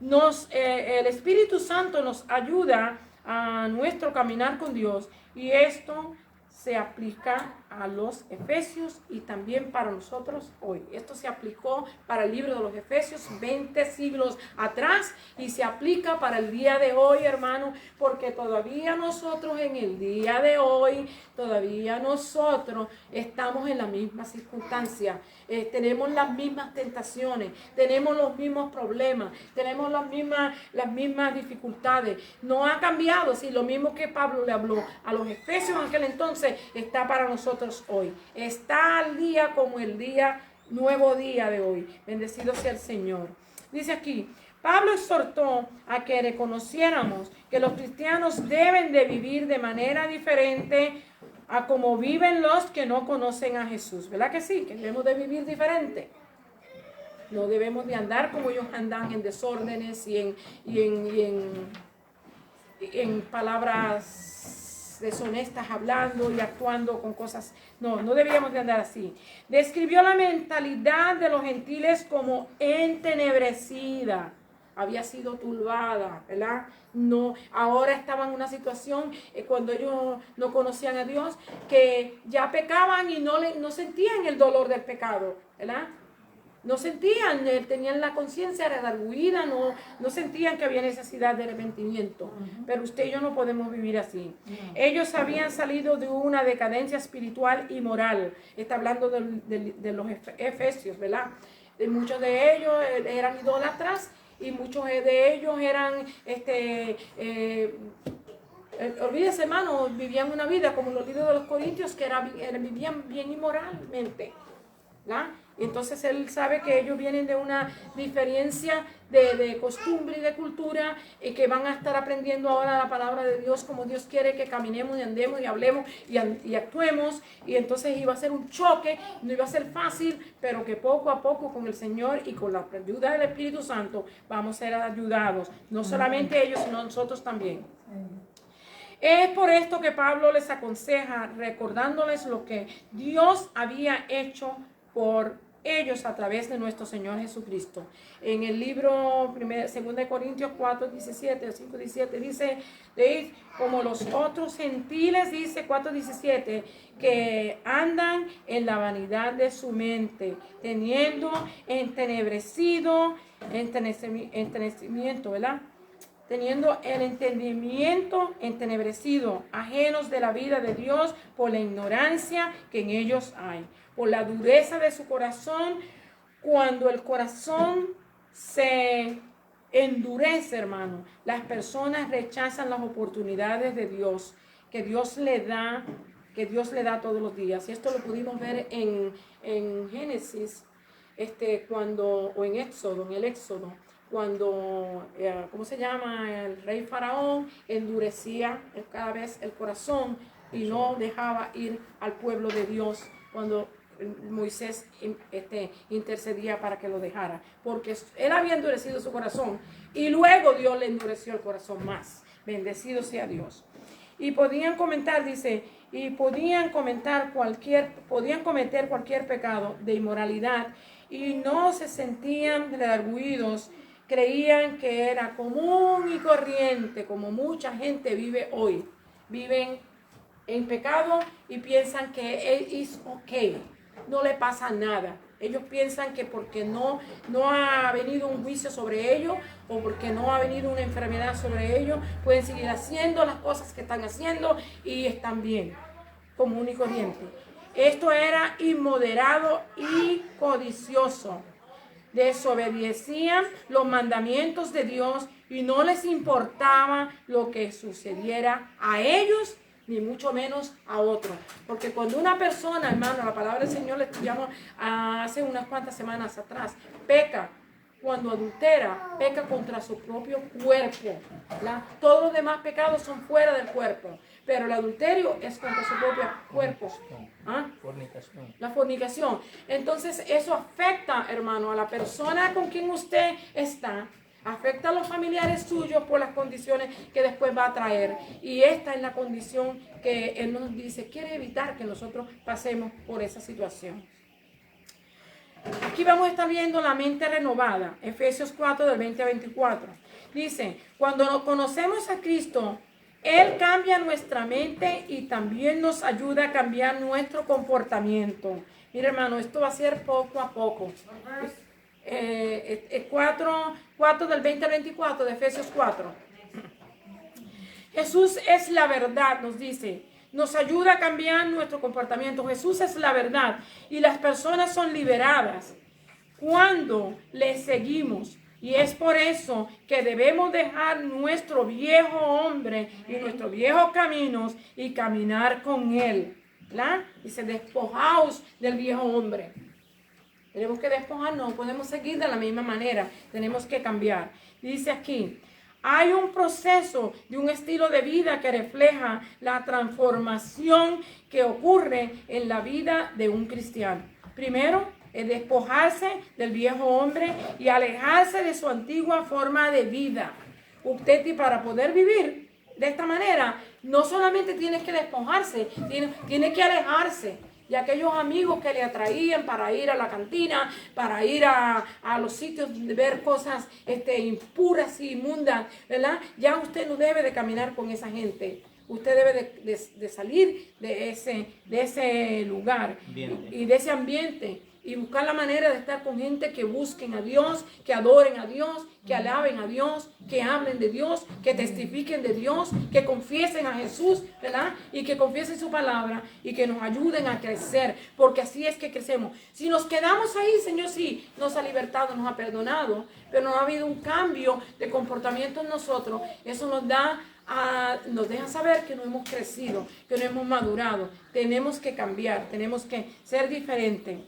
El Espíritu Santo nos ayuda a nuestro caminar con Dios. Y esto se aplica a los Efesios y también para nosotros hoy. Esto se aplicó para el libro de los Efesios 20 siglos atrás y se aplica para el día de hoy, hermano, porque todavía nosotros en el día de hoy, todavía nosotros estamos en la misma circunstancia. Tenemos las mismas tentaciones, tenemos los mismos problemas, tenemos las mismas dificultades. No ha cambiado, si lo mismo que Pablo le habló a los Efesios en aquel entonces está para nosotros hoy. Está al día como el nuevo día de hoy. Bendecido sea el Señor. Dice aquí, Pablo exhortó a que reconociéramos que los cristianos deben de vivir de manera diferente a como viven los que no conocen a Jesús. ¿Verdad que sí? Que debemos de vivir diferente. No debemos de andar como ellos andan en desórdenes y en palabras deshonestas, hablando y actuando con cosas. No deberíamos de andar así. Describió la mentalidad de los gentiles como entenebrecida. Había sido turbada, ¿verdad? Ahora estaban en una situación cuando ellos no conocían a Dios, que ya pecaban y no sentían el dolor del pecado, ¿verdad? No sentían, tenían la conciencia redarguida, no sentían que había necesidad de arrepentimiento. Pero usted y yo no podemos vivir así. Ellos habían salido de una decadencia espiritual y moral. Está hablando de los Efesios, ¿verdad? Muchos de ellos eran idólatras y muchos de ellos eran, olvídese, hermano, vivían una vida como los líderes de los Corintios que vivían bien inmoralmente, ¿verdad? Entonces él sabe que ellos vienen de una diferencia de costumbre y de cultura y que van a estar aprendiendo ahora la palabra de Dios como Dios quiere que caminemos y andemos y hablemos y actuemos. Y entonces iba a ser un choque, no iba a ser fácil, pero que poco a poco con el Señor y con la ayuda del Espíritu Santo vamos a ser ayudados. No solamente ellos, sino nosotros también. Es por esto que Pablo les aconseja, recordándoles lo que Dios había hecho por ellos a través de nuestro Señor Jesucristo. En el libro 2 Corintios 4:17, 5:17 dice, como los otros gentiles, dice 4:17, que andan en la vanidad de su mente, teniendo entenecimiento, ¿verdad? Teniendo el entendimiento entenebrecido, ajenos de la vida de Dios por la ignorancia que en ellos hay, por la dureza de su corazón. Cuando el corazón se endurece, hermano, las personas rechazan las oportunidades de Dios, que Dios le da todos los días. Y esto lo pudimos ver en Génesis, en el Éxodo, cuando, ¿cómo se llama? El rey Faraón endurecía cada vez el corazón y no dejaba ir al pueblo de Dios cuando Moisés intercedía para que lo dejara, porque él había endurecido su corazón y luego Dios le endureció el corazón más. Bendecido sea Dios. Y podían comentar, dice, y podían cometer cualquier pecado de inmoralidad y no se sentían redargüidos, creían que era común y corriente, como mucha gente vive hoy. Viven en pecado y piensan que es ok, no le pasa nada. Ellos piensan que porque no ha venido un juicio sobre ellos o porque no ha venido una enfermedad sobre ellos, pueden seguir haciendo las cosas que están haciendo y están bien, común y corriente. Esto era inmoderado y codicioso. Desobedecían los mandamientos de Dios y no les importaba lo que sucediera a ellos, ni mucho menos a otros. Porque cuando una persona, hermano, la palabra del Señor le estudiamos hace unas cuantas semanas atrás, peca, cuando adultera, peca contra su propio cuerpo, ¿verdad? Todos los demás pecados son fuera del cuerpo, pero el adulterio es contra su propio cuerpo. ¿Ah? Fornicación. La fornicación. Entonces eso afecta, hermano, a la persona con quien usted está. Afecta a los familiares suyos por las condiciones que después va a traer. Y esta es la condición que Él nos dice, quiere evitar que nosotros pasemos por esa situación. Aquí vamos a estar viendo la mente renovada, Efesios 4 del 20 a 24. Dice, cuando conocemos a Cristo, Él cambia nuestra mente y también nos ayuda a cambiar nuestro comportamiento. Mira, hermano, esto va a ser poco a poco. 4 del 20 al 24 de Efesios 4. Jesús es la verdad, nos dice. Nos ayuda a cambiar nuestro comportamiento. Jesús es la verdad y las personas son liberadas cuando le seguimos. Y es por eso que debemos dejar nuestro viejo hombre y nuestros viejos caminos y caminar con Él. ¿Verdad? Dice, despojaos del viejo hombre. Tenemos que despojarnos, no podemos seguir de la misma manera, tenemos que cambiar. Dice aquí, hay un proceso de un estilo de vida que refleja la transformación que ocurre en la vida de un cristiano. Primero, es despojarse del viejo hombre y alejarse de su antigua forma de vida. Usted, y para poder vivir de esta manera, no solamente tiene que despojarse, tiene que alejarse. Y aquellos amigos que le atraían para ir a la cantina, para ir a los sitios de ver cosas impuras y inmundas, ¿verdad? Ya usted no debe de caminar con esa gente. Usted debe de salir de ese lugar y de ese ambiente y buscar la manera de estar con gente que busquen a Dios, que adoren a Dios, que alaben a Dios, que hablen de Dios, que testifiquen de Dios, que confiesen a Jesús, ¿verdad? Y que confiesen su palabra y que nos ayuden a crecer, porque así es que crecemos. Si nos quedamos ahí, Señor sí nos ha libertado, nos ha perdonado, pero no ha habido un cambio de comportamiento en nosotros. Eso nos deja saber que no hemos crecido, que no hemos madurado. Tenemos que cambiar, tenemos que ser diferentes.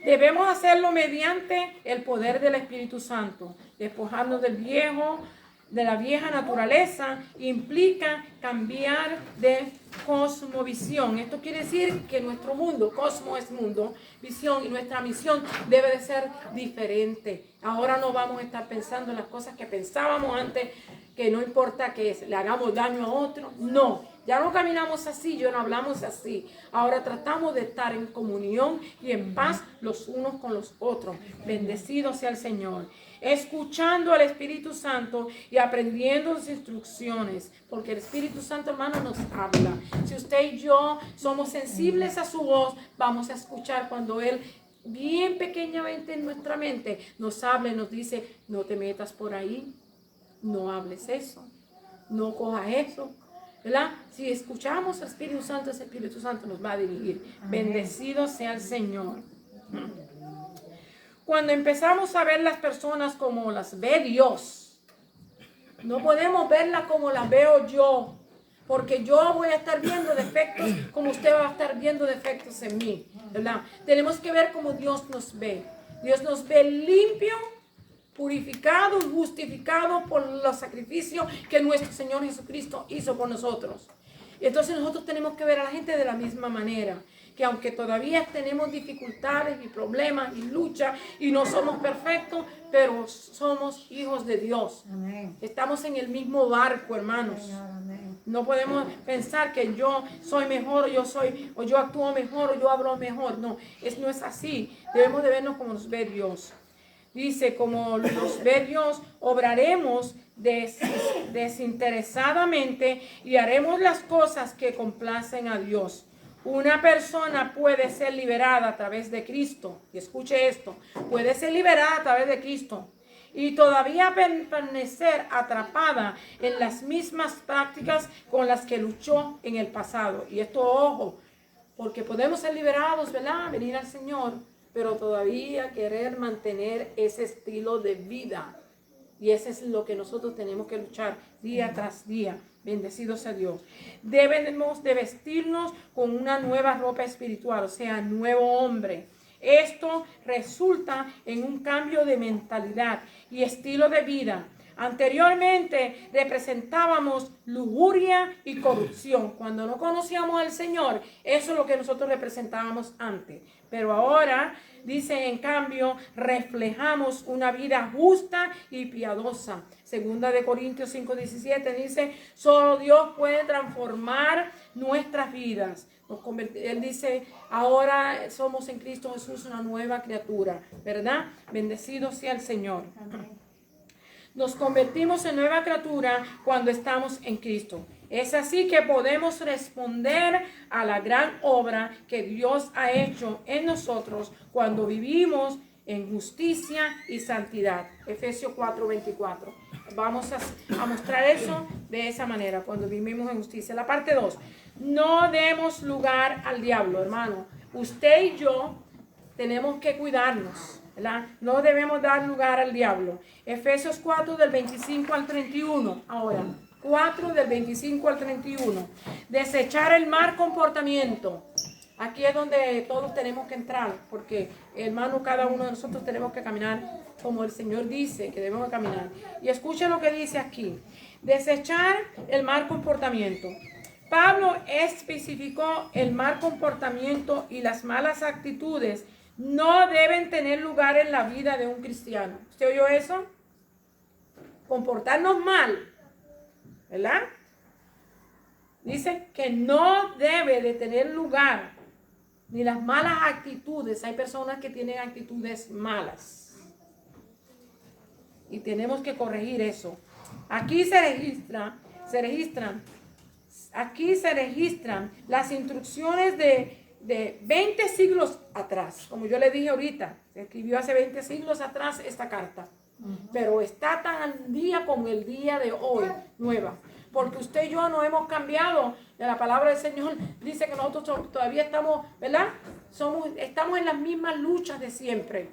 Debemos hacerlo mediante el poder del Espíritu Santo. Despojarnos de la vieja naturaleza implica cambiar de cosmovisión. Esto quiere decir que nuestro mundo, cosmo es mundo, visión, y nuestra misión debe de ser diferente. Ahora no vamos a estar pensando en las cosas que pensábamos antes, que no importa que le hagamos daño a otro. No. Ya no caminamos así, ya no hablamos así. Ahora tratamos de estar en comunión y en paz los unos con los otros. Bendecido sea el Señor. Escuchando al Espíritu Santo y aprendiendo sus instrucciones. Porque el Espíritu Santo, hermano, nos habla. Si usted y yo somos sensibles a su voz, vamos a escuchar cuando Él, bien pequeñamente en nuestra mente, nos habla y nos dice, no te metas por ahí, no hables eso, no cojas eso. ¿Verdad? Si escuchamos al Espíritu Santo, ese Espíritu Santo nos va a dirigir. Bendecido sea el Señor. Cuando empezamos a ver las personas como las ve Dios, no podemos verlas como las veo yo, porque yo voy a estar viendo defectos como usted va a estar viendo defectos en mí, ¿verdad? Tenemos que ver como Dios nos ve. Dios nos ve limpio, purificados, justificados por los sacrificios que nuestro Señor Jesucristo hizo por nosotros. Entonces nosotros tenemos que ver a la gente de la misma manera, que aunque todavía tenemos dificultades y problemas y luchas y no somos perfectos, pero somos hijos de Dios. Amén. Estamos en el mismo barco, hermanos. Señor, amén. No podemos pensar que yo soy mejor, o yo actúo mejor, o yo hablo mejor. No es así. Debemos de vernos como nos ve Dios. Dice, como nos ve Dios, obraremos desinteresadamente y haremos las cosas que complacen a Dios. Una persona puede ser liberada a través de Cristo. Y escuche esto, puede ser liberada a través de Cristo y todavía permanecer atrapada en las mismas prácticas con las que luchó en el pasado. Y esto, ojo, porque podemos ser liberados, ¿verdad? Venir al Señor, pero todavía querer mantener ese estilo de vida. Y eso es lo que nosotros tenemos que luchar día tras día. Bendecido sea Dios. Debemos de vestirnos con una nueva ropa espiritual, o sea, nuevo hombre. Esto resulta en un cambio de mentalidad y estilo de vida. Anteriormente representábamos lujuria y corrupción. Cuando no conocíamos al Señor, eso es lo que nosotros representábamos antes. Pero ahora, dice, en cambio, reflejamos una vida justa y piadosa. Segunda de Corintios 5:17 dice, solo Dios puede transformar nuestras vidas. Él dice, ahora somos en Cristo Jesús una nueva criatura, ¿verdad? Bendecido sea el Señor. Amén. Nos convertimos en nueva criatura cuando estamos en Cristo. Es así que podemos responder a la gran obra que Dios ha hecho en nosotros cuando vivimos en justicia y santidad. Efesios 4:24. Vamos a mostrar eso de esa manera, cuando vivimos en justicia. La parte 2. No demos lugar al diablo, hermano. Usted y yo tenemos que cuidarnos, ¿verdad? No debemos dar lugar al diablo. Efesios 4 del 25 al 31. Ahora, 4 del 25 al 31. Desechar el mal comportamiento. Aquí es donde todos tenemos que entrar, porque, hermano, cada uno de nosotros tenemos que caminar como el Señor dice que debemos caminar. Y escuchen lo que dice aquí. Desechar el mal comportamiento. Pablo especificó el mal comportamiento y las malas actitudes no deben tener lugar en la vida de un cristiano. ¿Usted oyó eso? Comportarnos mal, ¿verdad? Dice que no debe de tener lugar ni las malas actitudes. Hay personas que tienen actitudes malas y tenemos que corregir eso. Aquí se registran las instrucciones de 20 siglos atrás. Como yo le dije ahorita, se escribió hace 20 siglos atrás esta carta. Pero está tan al día como el día de hoy, nueva. Porque usted y yo no hemos cambiado. De la palabra del Señor dice que nosotros todavía estamos, ¿verdad? Estamos en las mismas luchas de siempre.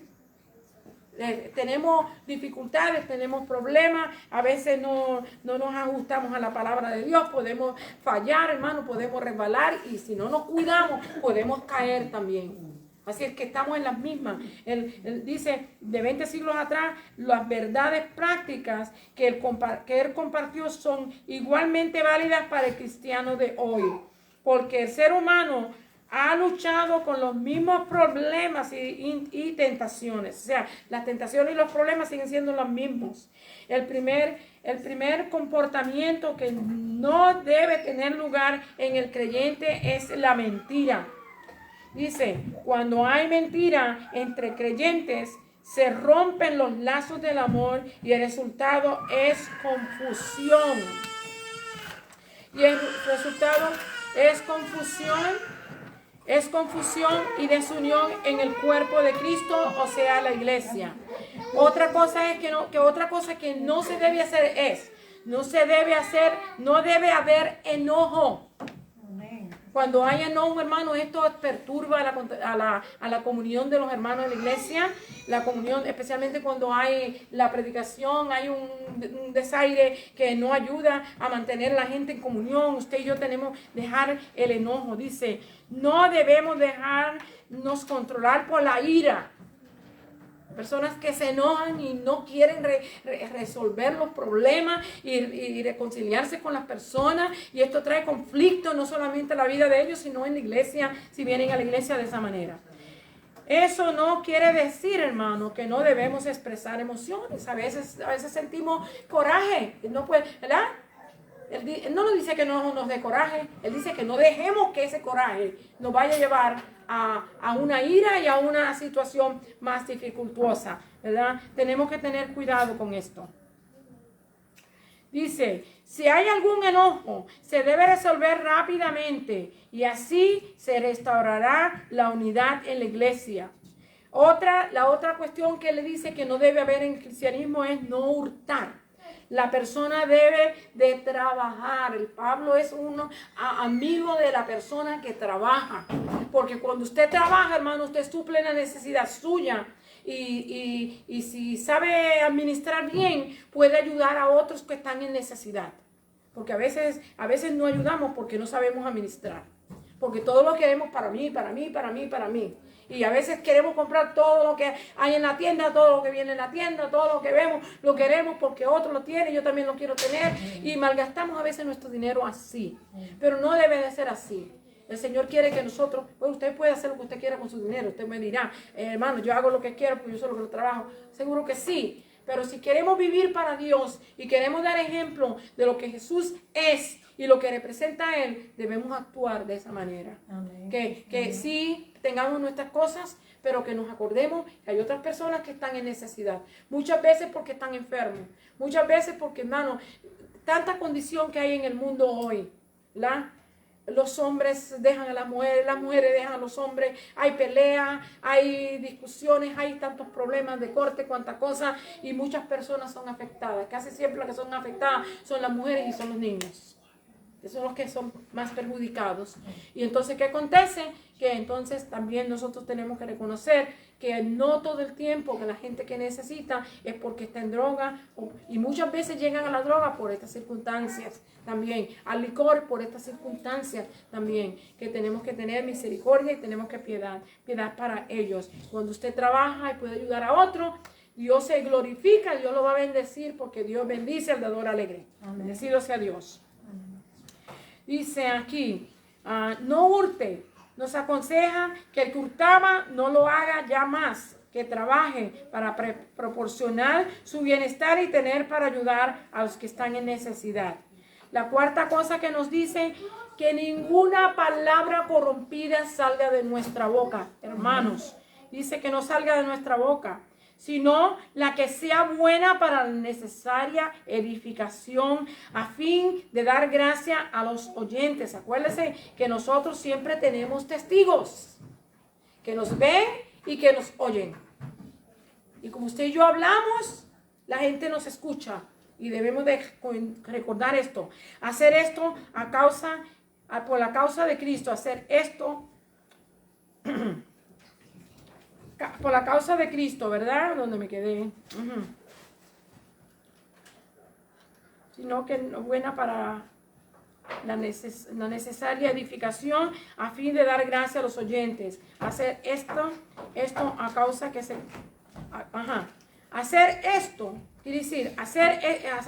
Tenemos dificultades, tenemos problemas, a veces no nos ajustamos a la palabra de Dios, podemos fallar, hermano, podemos resbalar y si no nos cuidamos podemos caer también. Así es que estamos en las mismas. Él dice, de 20 siglos atrás, las verdades prácticas que él compartió son igualmente válidas para el cristiano de hoy. Porque el ser humano ha luchado con los mismos problemas y tentaciones. O sea, las tentaciones y los problemas siguen siendo los mismos. El primer comportamiento que no debe tener lugar en el creyente es la mentira. Dice, cuando hay mentira entre creyentes, se rompen los lazos del amor y el resultado es confusión. Y el resultado es confusión y desunión en el cuerpo de Cristo, o sea, la iglesia. Otra cosa es que no se debe hacer no debe haber enojo. Cuando hay enojo, hermano, esto perturba a la comunión de los hermanos de la iglesia. La comunión, especialmente cuando hay la predicación, hay un desaire que no ayuda a mantener a la gente en comunión. Usted y yo tenemos que dejar el enojo. Dice, no debemos dejarnos controlar por la ira. Personas que se enojan y no quieren resolver los problemas y reconciliarse con las personas. Y esto trae conflicto no solamente en la vida de ellos, sino en la iglesia, si vienen a la iglesia de esa manera. Eso no quiere decir, hermano, que no debemos expresar emociones. A veces sentimos coraje, no puede, ¿verdad? Él no nos dice que no nos dé coraje, Él dice que no dejemos que ese coraje nos vaya a llevar a una ira y a una situación más dificultosa, ¿verdad? Tenemos que tener cuidado con esto. Dice, si hay algún enojo, se debe resolver rápidamente y así se restaurará la unidad en la iglesia. La otra cuestión que le dice que no debe haber en el cristianismo es no hurtar. La persona debe de trabajar. El Pablo es amigo de la persona que trabaja. Porque cuando usted trabaja, hermano, usted suple la necesidad suya. Y si sabe administrar bien, puede ayudar a otros que están en necesidad. Porque a veces no ayudamos porque no sabemos administrar. Porque todo lo queremos para mí, para mí, para mí, para mí. Y a veces queremos comprar todo lo que hay en la tienda, todo lo que viene en la tienda, todo lo que vemos, lo queremos porque otro lo tiene, yo también lo quiero tener. Y malgastamos a veces nuestro dinero así. Pero no debe de ser así. El Señor quiere que nosotros, pues usted puede hacer lo que usted quiera con su dinero. Usted me dirá, hermano, yo hago lo que quiero porque yo soy lo que lo trabajo. Seguro que sí. Pero si queremos vivir para Dios y queremos dar ejemplo de lo que Jesús es y lo que representa a Él, debemos actuar de esa manera. Amén. Que sí tengamos nuestras cosas, pero que nos acordemos que hay otras personas que están en necesidad. Muchas veces porque están enfermos. Muchas veces porque, hermano, tanta condición que hay en el mundo hoy, ¿verdad? Los hombres dejan a las mujeres dejan a los hombres, hay peleas, hay discusiones, hay tantos problemas de corte, cuantas cosas, y muchas personas son afectadas. Casi siempre las que son afectadas son las mujeres y son los niños, que son los que son más perjudicados. Y entonces, ¿qué acontece? Que entonces también nosotros tenemos que reconocer que no todo el tiempo que la gente que necesita es porque está en droga, y muchas veces llegan a la droga por estas circunstancias también, al licor por estas circunstancias también, que tenemos que tener misericordia y tenemos que piedad para ellos. Cuando usted trabaja y puede ayudar a otro, Dios se glorifica, Dios lo va a bendecir porque Dios bendice al dador alegre. Amén. Bendecido sea Dios. Amén. Dice aquí, no hurte. Nos aconseja que el que hurtaba no lo haga ya más, que trabaje para proporcionar su bienestar y tener para ayudar a los que están en necesidad. La cuarta cosa que nos dice, que ninguna palabra corrompida salga de nuestra boca. Hermanos, dice que no salga de nuestra boca, sino la que sea buena para la necesaria edificación, a fin de dar gracia a los oyentes. Acuérdense que nosotros siempre tenemos testigos, que nos ven y que nos oyen. Y como usted y yo hablamos, la gente nos escucha. Y debemos de recordar esto. Hacer esto por la causa de Cristo. Hacer esto por la causa de Cristo, ¿verdad? ¿Dónde me quedé? Sino que es buena para la necesaria edificación, a fin de dar gracia a los oyentes. Hacer esto a causa que se... Hacer esto, quiere decir,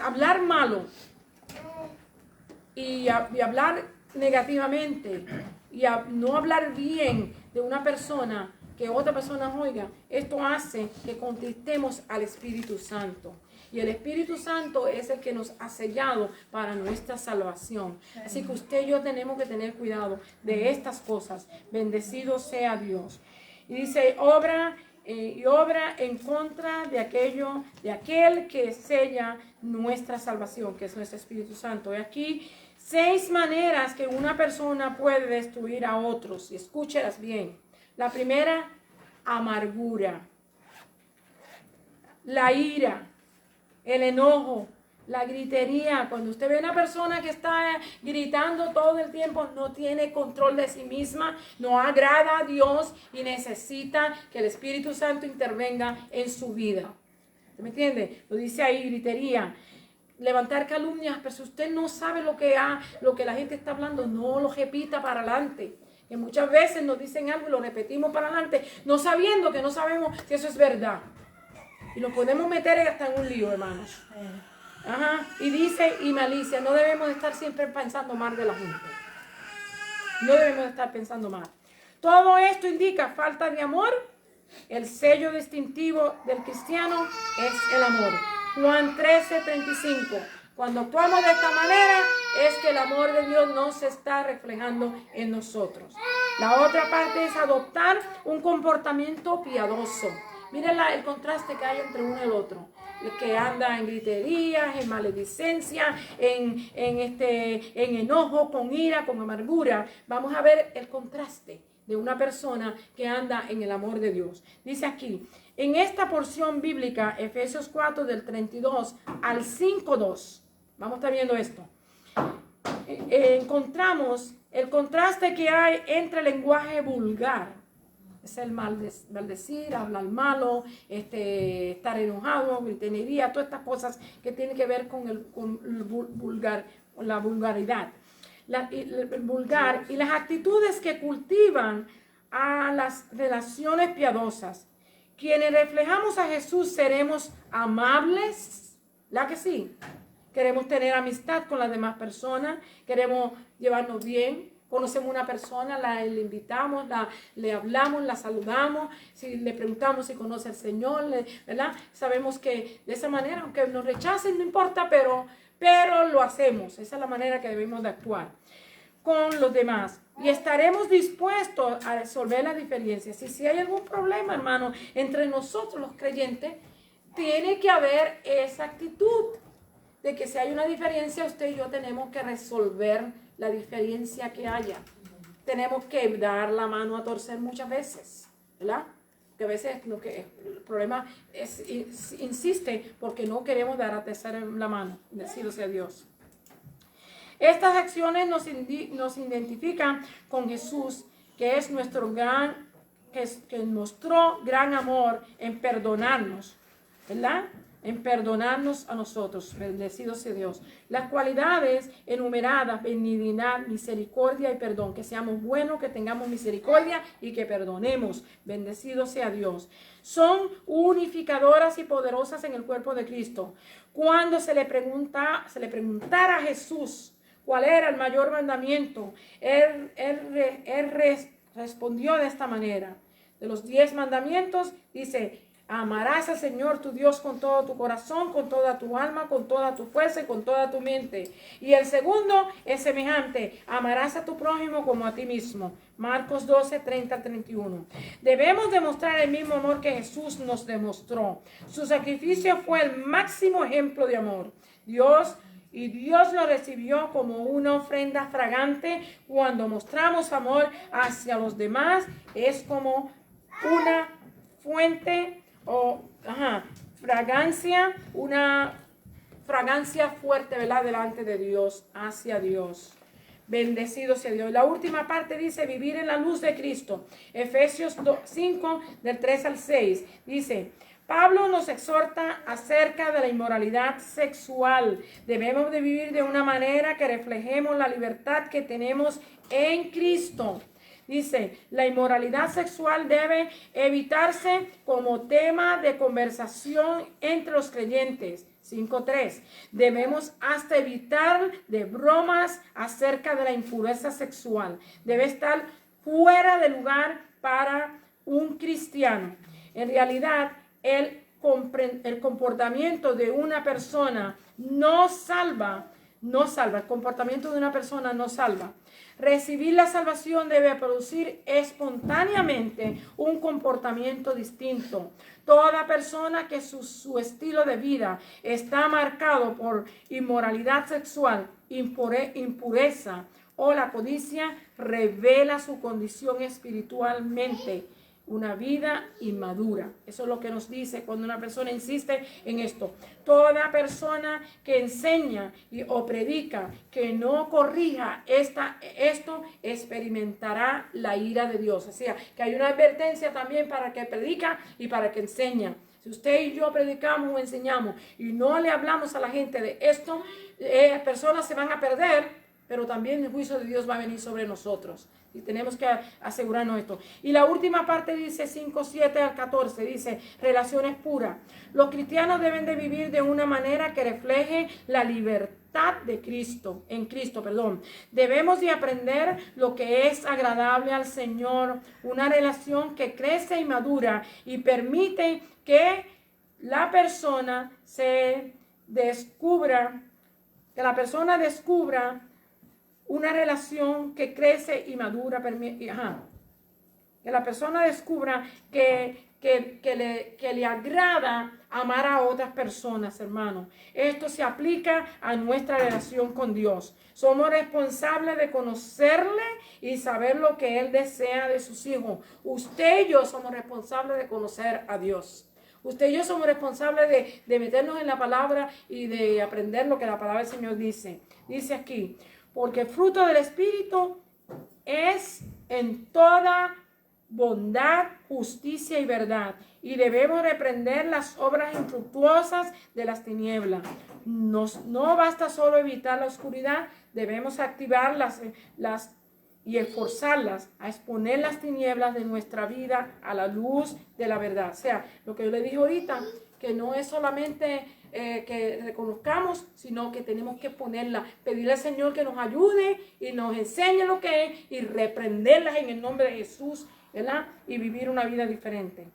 hablar malo y hablar negativamente y no hablar bien de una persona, que otra persona oiga. Esto hace que contristemos al Espíritu Santo. Y el Espíritu Santo es el que nos ha sellado para nuestra salvación. Así que usted y yo tenemos que tener cuidado de estas cosas. Bendecido sea Dios. Y dice, obra en contra de aquel que sella nuestra salvación, que es nuestro Espíritu Santo. Y aquí 6 maneras que una persona puede destruir a otros. Y escúchelas bien. La primera, amargura. La ira, el enojo, la gritería. Cuando usted ve a una persona que está gritando todo el tiempo, no tiene control de sí misma, no agrada a Dios y necesita que el Espíritu Santo intervenga en su vida. ¿Me entiende? Lo dice ahí, gritería. Levantar calumnias, pero si usted no sabe lo que la gente está hablando, no lo repita para adelante. Que muchas veces nos dicen algo y lo repetimos para adelante, no sabiendo que no sabemos si eso es verdad. Y lo podemos meter hasta en un lío, hermanos. Ajá. Y dice, y malicia. No debemos estar siempre pensando mal de la gente. No debemos estar pensando mal. Todo esto indica falta de amor. El sello distintivo del cristiano es el amor. Juan 13:35. Cuando actuamos de esta manera es que el amor de Dios no se está reflejando en nosotros. La otra parte es adoptar un comportamiento piadoso. Miren el contraste que hay entre uno y el otro. El que anda en griterías, en maledicencia, en enojo, con ira, con amargura. Vamos a ver el contraste de una persona que anda en el amor de Dios. Dice aquí, en esta porción bíblica, Efesios 4 del 32 al 5:2, vamos a estar viendo esto. Encontramos el contraste que hay entre el lenguaje vulgar, es el maldecir, hablar malo, estar enojado, gritería, todas estas cosas que tienen que ver con el vulgar, la vulgaridad. El vulgar y las actitudes que cultivan a las relaciones piadosas. Quienes reflejamos a Jesús seremos amables, ¿la que sí? Queremos tener amistad con las demás personas, queremos llevarnos bien. Conocemos una persona, le invitamos, le hablamos, la saludamos, si le preguntamos si conoce al Señor, ¿verdad? Sabemos que de esa manera, aunque nos rechacen, no importa, pero lo hacemos. Esa es la manera que debemos de actuar con los demás. Y estaremos dispuestos a resolver las diferencias. Y si hay algún problema, hermano, entre nosotros los creyentes, tiene que haber esa actitud de que si hay una diferencia, usted y yo tenemos que resolver la diferencia que haya. Tenemos que dar la mano a torcer muchas veces, ¿verdad? Que a veces el problema insiste porque no queremos dar a torcer la mano, bendecido sea Dios. Estas acciones nos identifican con Jesús, que es nuestro que mostró gran amor en perdonarnos, ¿verdad? En perdonarnos a nosotros, bendecido sea Dios. Las cualidades enumeradas, benignidad, misericordia y perdón, que seamos buenos, que tengamos misericordia y que perdonemos, bendecido sea Dios. Son unificadoras y poderosas en el cuerpo de Cristo. Cuando se le preguntara a Jesús cuál era el mayor mandamiento, él respondió de esta manera. De los 10 mandamientos, dice: amarás al Señor tu Dios con todo tu corazón, con toda tu alma, con toda tu fuerza y con toda tu mente. Y el segundo es semejante: amarás a tu prójimo como a ti mismo. Marcos 12, 30, 31. Debemos demostrar el mismo amor que Jesús nos demostró. Su sacrificio fue el máximo ejemplo de amor. Dios lo recibió como una ofrenda fragante. Cuando mostramos amor hacia los demás, es como una fuente una fragancia fuerte, ¿verdad? Delante de Dios, hacia Dios. Bendecido sea Dios. La última parte dice: vivir en la luz de Cristo. Efesios 5, del 3 al 6. Dice: Pablo nos exhorta acerca de la inmoralidad sexual. Debemos de vivir de una manera que reflejemos la libertad que tenemos en Cristo. Dice: la inmoralidad sexual debe evitarse como tema de conversación entre los creyentes. 5.3. Debemos hasta evitar de bromas acerca de la impureza sexual. Debe estar fuera de lugar para un cristiano. En realidad, el comportamiento de una persona no salva. El comportamiento de una persona no salva. Recibir la salvación debe producir espontáneamente un comportamiento distinto. Toda persona que su estilo de vida está marcado por inmoralidad sexual, impureza o la codicia, revela su condición espiritualmente una vida inmadura. Eso es lo que nos dice cuando una persona insiste en esto. Toda persona que enseña o predica que no corrija esto experimentará la ira de Dios. O sea, que hay una advertencia también para el que predica y para el que enseña. Si usted y yo predicamos o enseñamos y no le hablamos a la gente de esto, personas se van a perder pero también el juicio de Dios va a venir sobre nosotros. Y tenemos que asegurarnos esto. Y la última parte dice 5, 7 al 14, dice relaciones puras. Los cristianos deben de vivir de una manera que refleje la libertad de Cristo, en Cristo, perdón. Debemos de aprender lo que es agradable al Señor, una relación que crece y madura y permite que la persona descubra una relación que crece y madura, que la persona descubra que le agrada amar a otras personas, hermano. Esto se aplica a nuestra relación con Dios. Somos responsables de conocerle y saber lo que Él desea de sus hijos. Usted y yo somos responsables de conocer a Dios. Usted y yo somos responsables de meternos en la palabra y de aprender lo que la palabra del Señor dice. Dice aquí, porque el fruto del Espíritu es en toda bondad, justicia y verdad. Y debemos reprender las obras infructuosas de las tinieblas. No basta solo evitar la oscuridad, debemos activarlas y esforzarlas a exponer las tinieblas de nuestra vida a la luz de la verdad. O sea, lo que yo le dije ahorita, que no es solamente que reconozcamos, sino que tenemos que ponerla, pedirle al Señor que nos ayude y nos enseñe lo que es y reprenderlas en el nombre de Jesús, ¿verdad? Y vivir una vida diferente.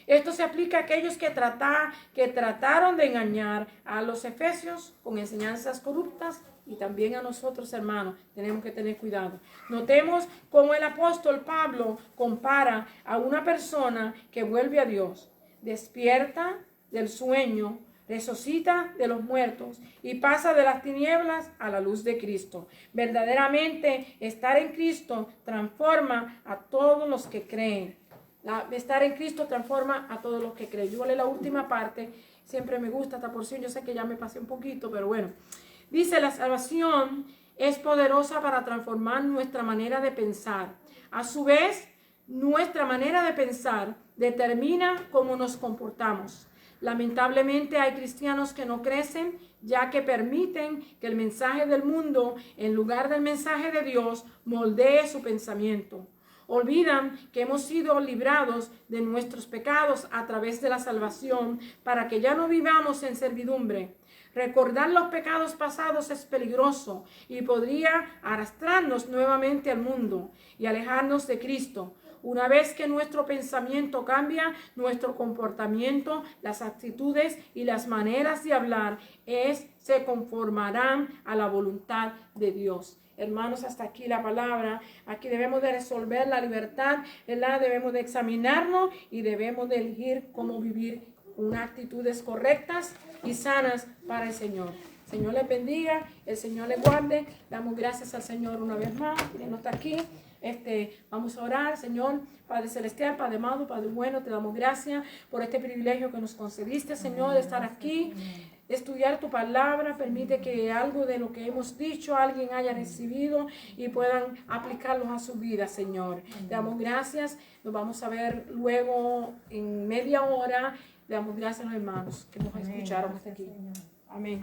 Esto se aplica a aquellos que trataron de engañar a los efesios con enseñanzas corruptas y también a nosotros, hermanos. Tenemos que tener cuidado. Notemos cómo el apóstol Pablo compara a una persona que vuelve a Dios, despierta del sueño, resucita de los muertos y pasa de las tinieblas a la luz de Cristo. Verdaderamente, estar en Cristo transforma a todos los que creen. Estar en Cristo transforma a todos los que creen. Yo leí la última parte, siempre me gusta esta porción, yo sé que ya me pasé un poquito, pero bueno. Dice, la salvación es poderosa para transformar nuestra manera de pensar. A su vez, nuestra manera de pensar determina cómo nos comportamos. Lamentablemente hay cristianos que no crecen, ya que permiten que el mensaje del mundo, en lugar del mensaje de Dios, moldee su pensamiento. Olvidan que hemos sido librados de nuestros pecados a través de la salvación para que ya no vivamos en servidumbre. Recordar los pecados pasados es peligroso y podría arrastrarnos nuevamente al mundo y alejarnos de Cristo. Una vez que nuestro pensamiento cambia, nuestro comportamiento, las actitudes y las maneras de hablar se conformarán a la voluntad de Dios. Hermanos, hasta aquí la palabra. Aquí debemos de resolver la libertad, ¿verdad? Debemos de examinarnos y debemos de elegir cómo vivir con actitudes correctas y sanas para el Señor. El Señor les bendiga, el Señor les guarde. Damos gracias al Señor una vez más. Quien no está aquí, vamos a orar. Señor, Padre Celestial, Padre amado, Padre bueno, te damos gracias por este privilegio que nos concediste, Señor, de estar aquí, de estudiar tu palabra. Permite que algo de lo que hemos dicho alguien haya recibido y puedan aplicarlos a su vida, Señor. Te damos gracias. Nos vamos a ver luego en media hora. Le damos gracias a los hermanos que nos escucharon hasta aquí. Amén.